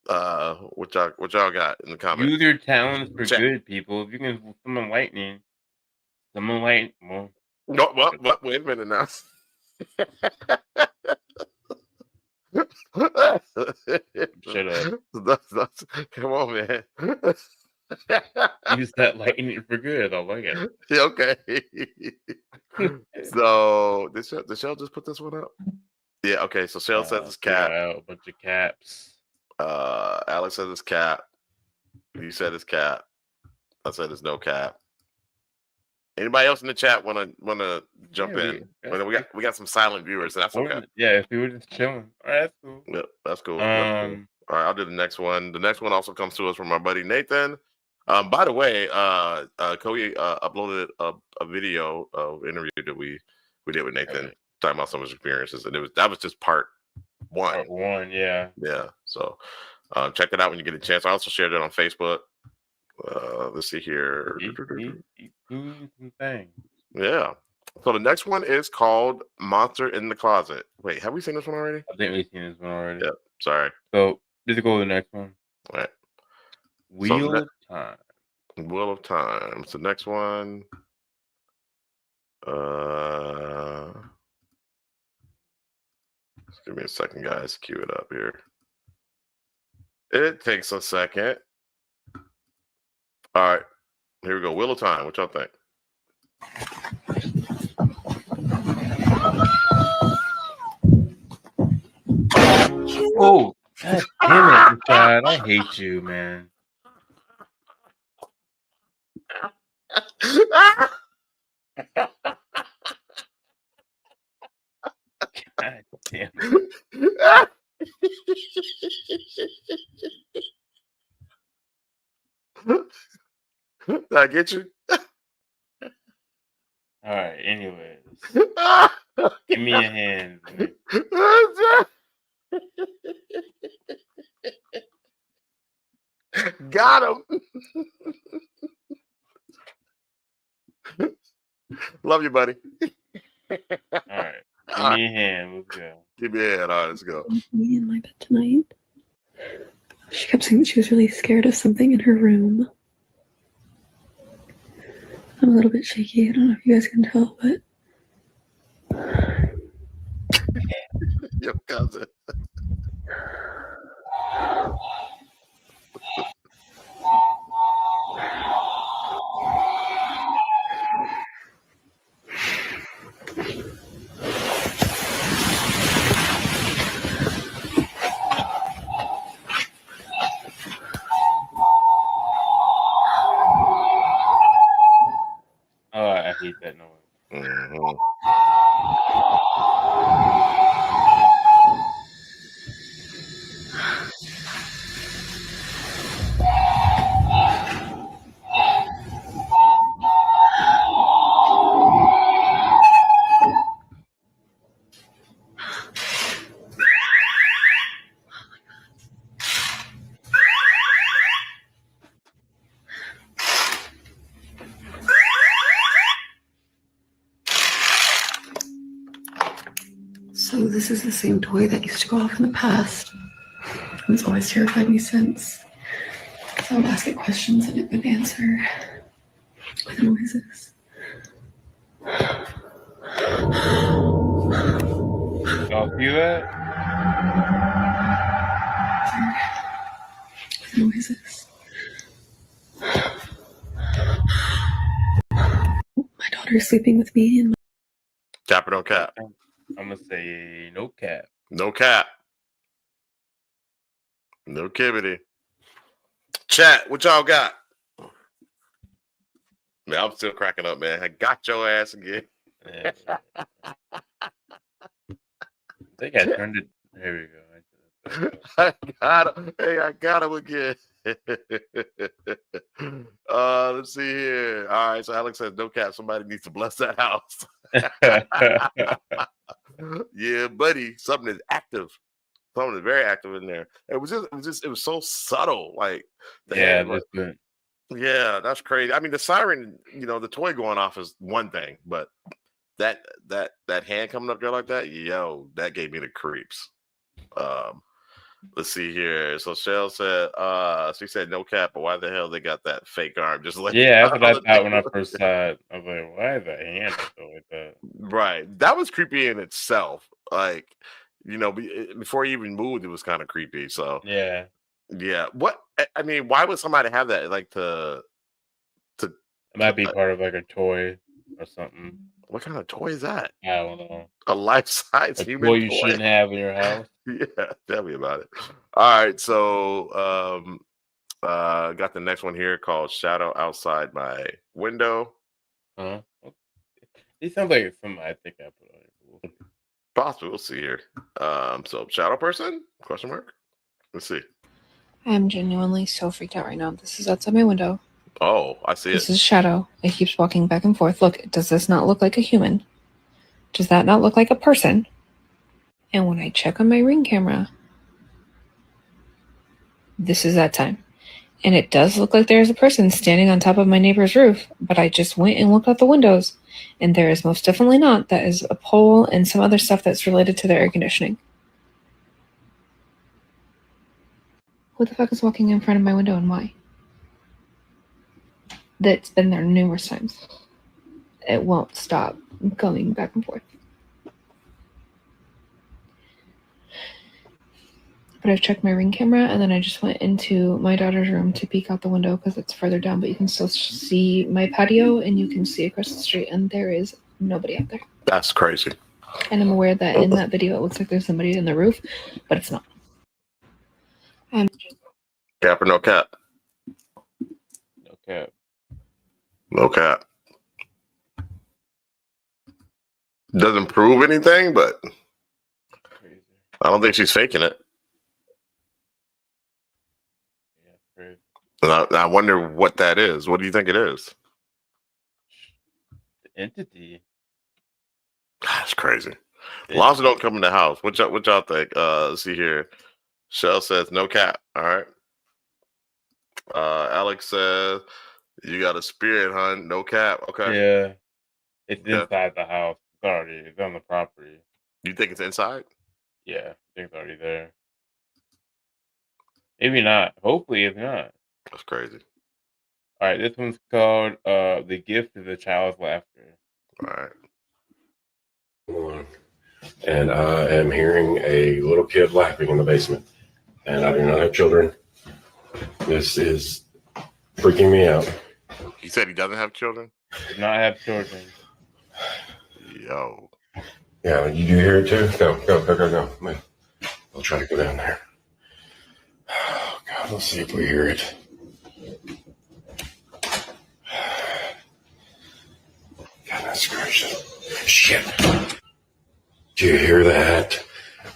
What y'all got in the comments? Use your talents for good, people. If you can summon lightning, well. No, what? Wait a minute now. Shut up. Come on, man. Use that lightning for good. I like it. Okay. So did Shell just put this one up? Yeah. Okay. So Shell says it's cap. A bunch of caps. Alex says it's cap. You said it's cap. I said it's no cap. Anybody else in the chat wanna jump in? We got some silent viewers, so that's okay. Yeah, if we were just chilling. All right, that's cool. Yep, that's cool. All right, I'll do the next one. The next one also comes to us from our buddy Nathan. By the way, Cody uploaded a video of interview that we did with Nathan, talking about some of his experiences, and that was just part 1. Part 1, yeah. Yeah. So check that out when you get a chance. I also shared it on Facebook. Let's see here. Doing some things. Yeah. So the next one is called Monster in the Closet. Wait, have we seen this one already? I think we've seen this one already. Yep. Sorry. So just go to the next one. All right. Wheel of Time. Wheel of Time. So next one. Just give me a second, guys. Cue it up here. It takes a second. All right. Here we go. Wheel of Time. What y'all think? Oh, God damn it, Rashad. I hate you, man. God damn it. Did I get you? All right, anyways. Give me a hand. Got him. Love you, buddy. All right. Give me a hand. Let's go. Give me a hand. All right, let's go. Me in my bed tonight. She kept saying that she was really scared of something in her room. I'm a little bit shaky. I don't know if you guys can tell, but Your cousin. Oh, I hate that noise. Mm-hmm. so this is the same toy that used to go off in the past. And it's always terrified me since. So I would ask it questions and it would answer with noises. Y'all see that? With noises. My daughter's sleeping with me and Cap or no cap? I'm gonna say no cap. No cap. No kibbity. Chat, what y'all got? Man, I'm still cracking up, man. I got your ass again. Yeah. I think I turned it. There we go. I got him. Hey, I got him again. Let's see here. All right, so Alex says no cap. Somebody needs to bless that house. Yeah, buddy. Something is active. Something is very active in there. It was so subtle. Like yeah, that's crazy. I mean, the siren, the toy going off is one thing, but that hand coming up there like that, yo, that gave me the creeps. Let's see here. So Shell said, she said no cap, but why the hell they got that fake arm? Just like yeah, that's what I thought when I first saw it. I was like, why is the hand like that? Right, that was creepy in itself. Like, before he even moved, it was kind of creepy. So yeah. What I mean, why would somebody have that? Like it might be part of like a toy or something. What kind of toy is that? I don't know. A life-size human toy you toy shouldn't have in your house. Yeah, tell me about it. All right, so got the next one here called Shadow Outside My Window. It sounds like it's something I think I put on it. Possibly, we'll see here. So shadow person? Question mark? Let's see. I'm genuinely so freaked out right now. This is outside my window. Oh, I see This is shadow. It keeps walking back and forth. Look, does this not look like a human? Does that not look like a person? And when I check on my Ring camera, this is that time. And it does look like there is a person standing on top of my neighbor's roof, but I just went and looked out the windows, and there is most definitely not. That is a pole and some other stuff that's related to the air conditioning. Who the fuck is walking in front of my window and why? That's been there numerous times. It won't stop going back and forth. But I've checked my Ring camera, and then I just went into my daughter's room to peek out the window because it's further down, but you can still see my patio and you can see across the street, and there is nobody out there. That's crazy. And I'm aware that in that video it looks like there's somebody in the roof, but it's not. Cap or no cap? No cap. No cap. Doesn't prove anything, but I don't think she's faking it. And I wonder what that is. What do you think it is? The entity. That's crazy. As long as it don't come in the house. What y'all think? Let's see here. Shell says no cap. All right. Alex says you got a spirit hunt. No cap. Okay. Yeah. It's inside the house. It's on the property. You think it's inside? Yeah, I think it's already there. Maybe not. Hopefully it's not. That's crazy. All right, this one's called The Gift of the Child's Laughter. All right. And I am hearing a little kid laughing in the basement. And I do not have children. This is freaking me out. He said he doesn't have children? Does not have children. Yo. Yeah, you do hear it too? Go. Man, I'll try to go down there. Oh, God, let's see if we hear it. Goodness gracious. Shit. Do you hear that?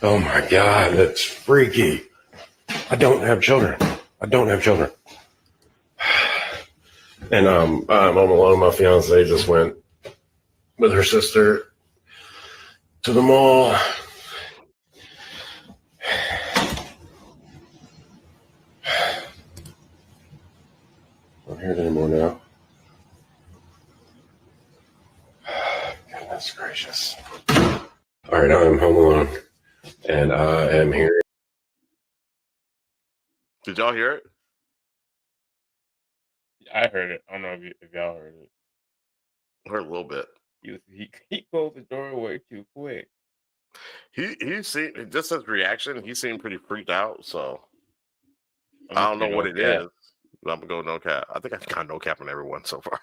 Oh my God, that's freaky. I don't have children. And I'm home alone. My fiance just went with her sister to the mall. I don't hear it anymore now. Goodness gracious. All right, I'm home alone, and I am hearing. Did y'all hear it? I heard it. I don't know if y'all heard it. I heard a little bit. He closed the door way too quick. He seemed, just his reaction, he seemed pretty freaked out. So I don't know what it is. But I'm gonna go no cap. I think I've got no cap on everyone so far.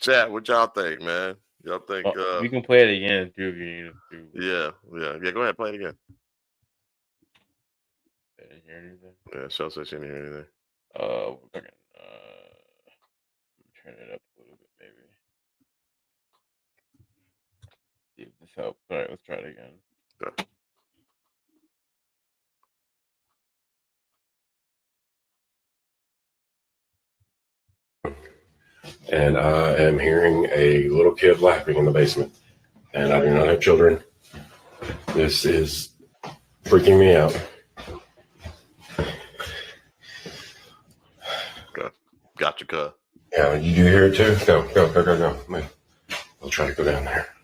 Chat, what y'all think, man? Y'all think we can play it again too if you need to. Yeah. Go ahead, play it again. Didn't hear anything. Yeah, Shell said she didn't hear anything. We're gonna turn it up a little bit, maybe. See if this helps. All right, let's try it again. Okay. And I am hearing a little kid laughing in the basement. And I do not have children. This is freaking me out. Gotcha, cuz. Yeah, you do hear it too? Go. Man, I'll try to go down there.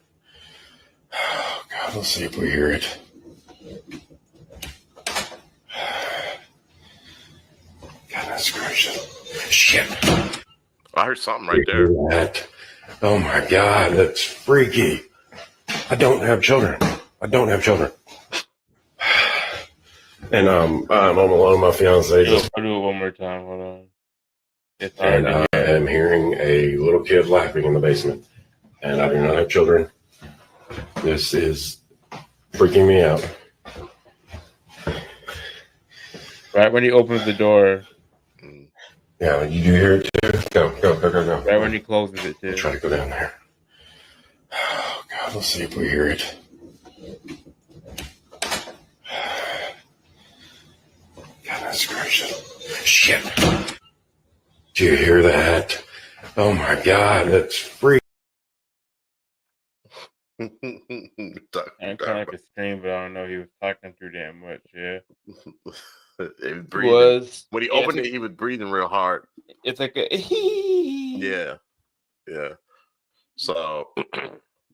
Oh, God, let's see if we hear it. Goodness gracious. Shit. I heard something right there. That. Oh my God, that's freaky. I don't have children. And I'm home alone. My fiance just. I'll do it one more time. Hold on. And I am hearing a little kid laughing in the basement. And I do not have children. This is freaking me out. Right when he opens the door. Yeah, you do hear it too? Go. Right when he closes it too. I'll try to go down there. Oh, God, let's see if we hear it. Goodness gracious. Shit. Do you hear that? Oh my God, that's freaky. I'm kind of like a stream, but I don't know. He was talking too damn much. Yeah. When he opened it, he was breathing real hard. It's like a yeah. So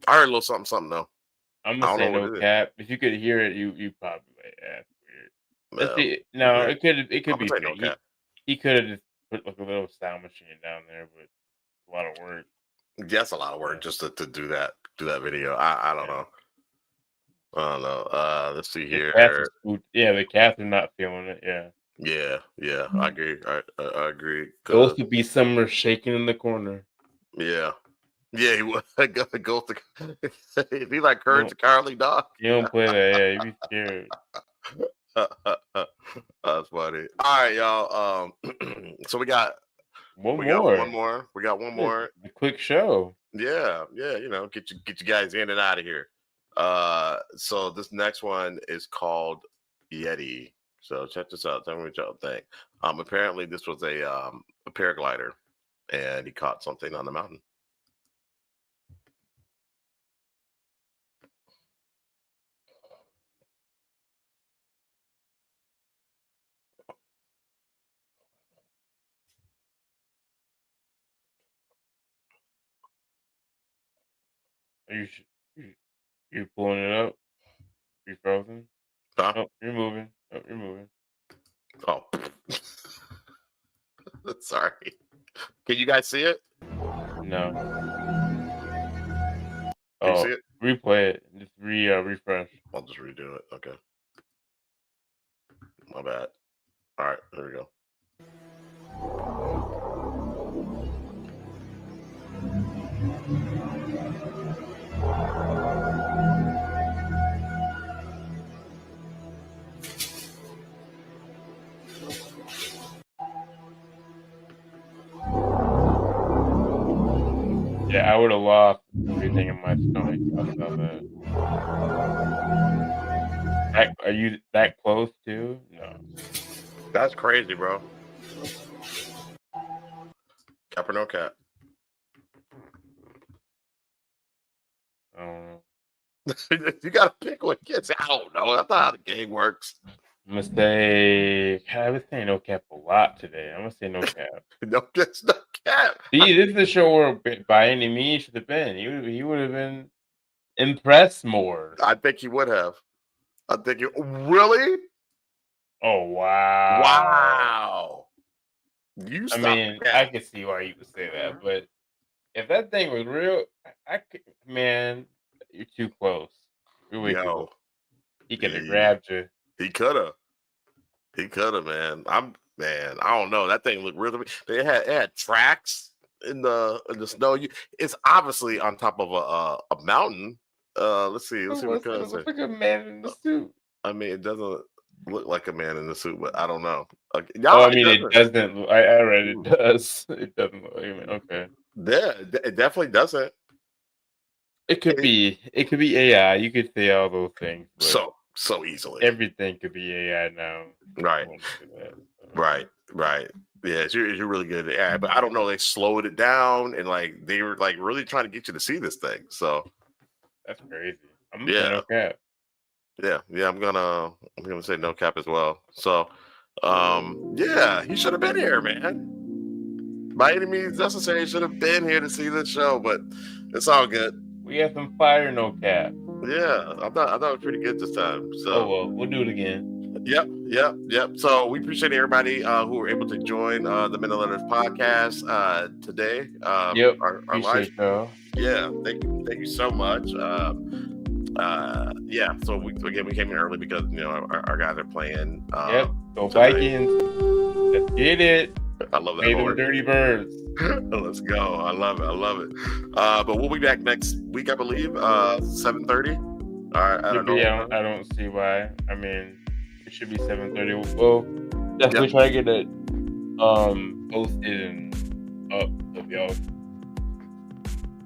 I heard a little something though. I'm gonna say no cap. If you could hear it, you probably like that's weird. It could be no cap. He could have just put like a little sound machine down there, but a lot of work. Yeah, that's a lot of work just to do that video. I don't know. Let's see here. The cats are not feeling it. Yeah. I agree. I agree. Ghost would be somewhere shaking in the corner. Yeah, he would. Ghost. If he like Courage the Cowardly Dog. You don't play that. Yeah, you be scared. That's funny. All right, y'all. So we got one more. We got one more. A quick show. Yeah. Get you guys in and out of here. So this next one is called Yeti. So check this out. Tell me what y'all think. Apparently this was a paraglider, and he caught something on the mountain. You pulling it up? You frozen? Huh? Oh, you're moving. Oh, you're moving. Oh, sorry. Can you guys see it? No. Can you see it? Replay it. Just refresh. I'll just redo it. Okay. My bad. All right, there we go. Yeah, I would have lost everything in my stomach. I saw that. Are you that close too? No. That's crazy, bro. Cap or no cap? I don't know. You gotta pick what gets. I don't know. That's not how the game works. I'm gonna say. I was saying no cap a lot today. I'm gonna say no cap. No, that's no cap. See, this is the show where by any means should have been. He would have been impressed more. I think he would have. I think you really. Oh wow! Wow. I mean, I can see why you would say that, but if that thing was real, I could. Man, you're too close. You're way too close. He could have grabbed you. He could have. He could have, man. I don't know. That thing looked real to me. It had tracks in the snow. It's obviously on top of a mountain. Let's see. Let's see what it looks like a man in the suit. I mean, it doesn't look like a man in the suit, but I don't know. It doesn't. I read it does. It doesn't look like a man. Okay. Yeah, it definitely doesn't. It could be AI. You could say all those things. So easily. Everything could be AI now. Right. Right. Yeah, you're really good at AI, but I don't know. They slowed it down and like they were like really trying to get you to see this thing. So that's crazy. I'm gonna say no cap. Yeah. I'm gonna say no cap as well. So, yeah, he should have been here, man. By any means necessary, he should have been here to see this show, but it's all good. We have some fire, no cap. Yeah, I thought it was pretty good this time. So we'll do it again. Yep. So we appreciate everybody who were able to join the Men of Letters podcast today. Our live show. Yeah, thank you so much. So we came in early because our guys are playing. Go Vikings. Let's get it. I love that. Hey, them dirty birds. Let's go. I love it. But we'll be back next week, I believe, 7:30. All right. I don't know. I don't see why. I mean, it should be 7:30. We'll definitely try to get it posted and up.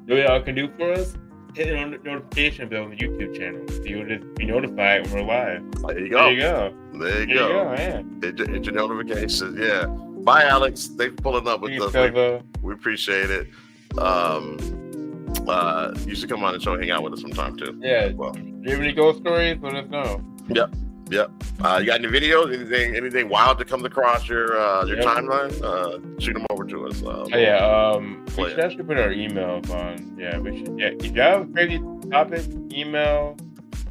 So y'all can do for us? Hit the notification bell on the YouTube channel so you'll just be notified when we're live. There you go. There you go. Yeah. Hit your notifications. Yeah. Bye, Alex. Thanks for pulling up with us. We appreciate it. You should come on the show, hang out with us sometime too. Yeah. Well, do you have any ghost stories? Let us know. Yep. You got any videos? Anything wild that comes across your timeline? Shoot them over to us. We should actually put our emails on. Yeah, we should. Yeah, if y'all have a crazy topic, email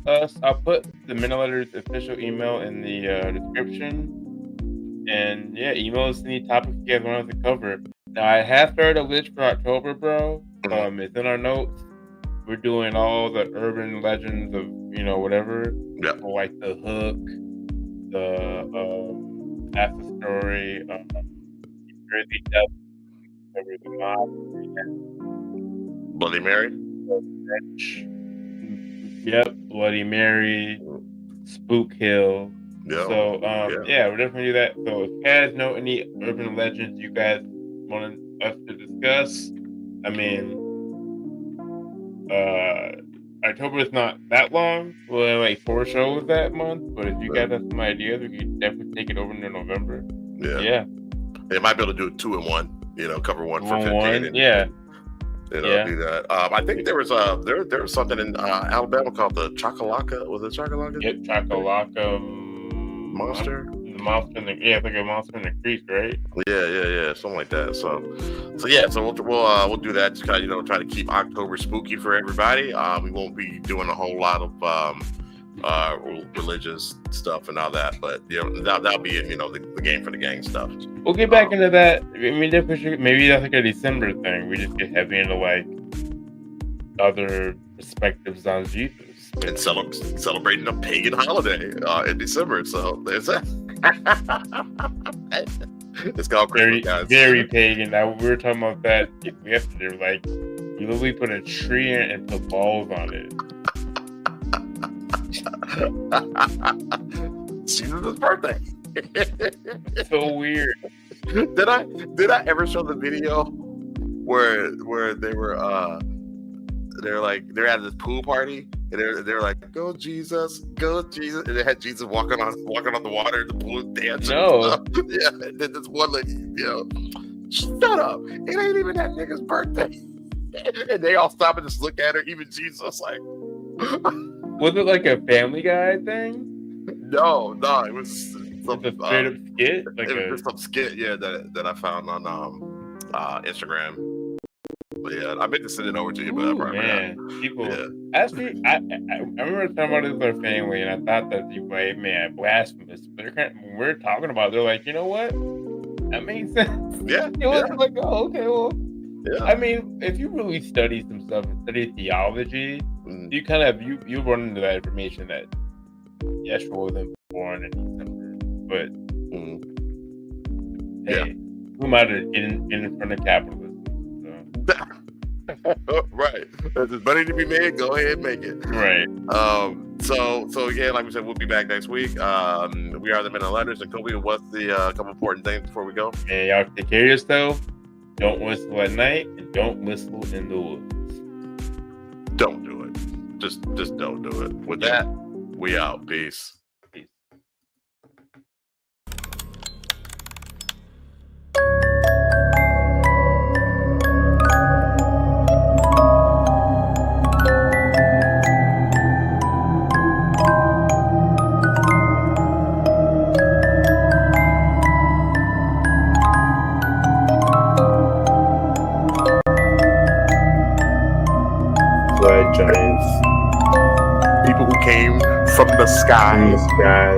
us. I'll put the Men of Letters official email in the description. And yeah, email us any topics you guys want us to cover. Now I have started a list for October, bro. It's in our notes. We're doing all the urban legends of whatever. Yeah. Like the Hook, the After Story, Jersey Devil, the Mob, Bloody Mary. Yep, Bloody Mary, Spook Hill. Yeah. So we're definitely do that. So if you guys know any urban legends you guys want us to discuss, I mean, October is not that long. We'll have like 4 shows that month. But if you guys have some ideas, we can definitely take it over into November. Yeah. They might be able to do it 2 in 1. Cover one for 15. And, do that. I think there was there was something in Alabama called the Chakalaka. Was it Chakalaka? Yep, Chakalaka Monster. monster in the it's like a monster in the creek, right? Yeah, something like that. So we'll do that to kind of try to keep October spooky for everybody. We won't be doing a whole lot of religious stuff and all that, but that'll be the game for the gang stuff. We'll get back into that. I mean, maybe that's like a December thing. We just get heavy into like other perspectives on Jesus and celebrating a pagan holiday in December. So there's that. It's called Christmas, guys. Very pagan. Now we were talking about that yesterday. Like, we literally put a tree in it and put balls on it. Jesus' birthday. So weird. Did I ever show the video where they were they're at this pool party and they're like, go Jesus, and they had Jesus walking on the water in the pool dancing. No. Yeah, and then this one lady, shut up, it ain't even that nigga's birthday. And they all stop and just look at her, even Jesus, like. Was it like a Family Guy thing? No, it was some straight up skit. Like it was some skit, that I found on Instagram. But yeah, I meant to send it over to you, but I probably people. Yeah. Actually, I remember talking about this with our family, and I thought that blasphemous. But when we're talking about it, they're like, you know what? That makes sense. Yeah. Like, oh, okay, well. Yeah. I mean, if you really study some stuff and study theology, you kind of you run into that information that Yeshua wasn't born in December. But hey, who am I to get in front of capitalism? So. Right. If there's money to be made, go ahead and make it. Right. So again, like we said, we'll be back next week. We are the Men of Letters. And Kobe, what's the couple important things before we go? And y'all take care of yourself. Don't whistle at night and don't whistle in the woods. Don't do it. Just don't do it. With that, we out. Peace. Giants. People who came from the sky. Yeah.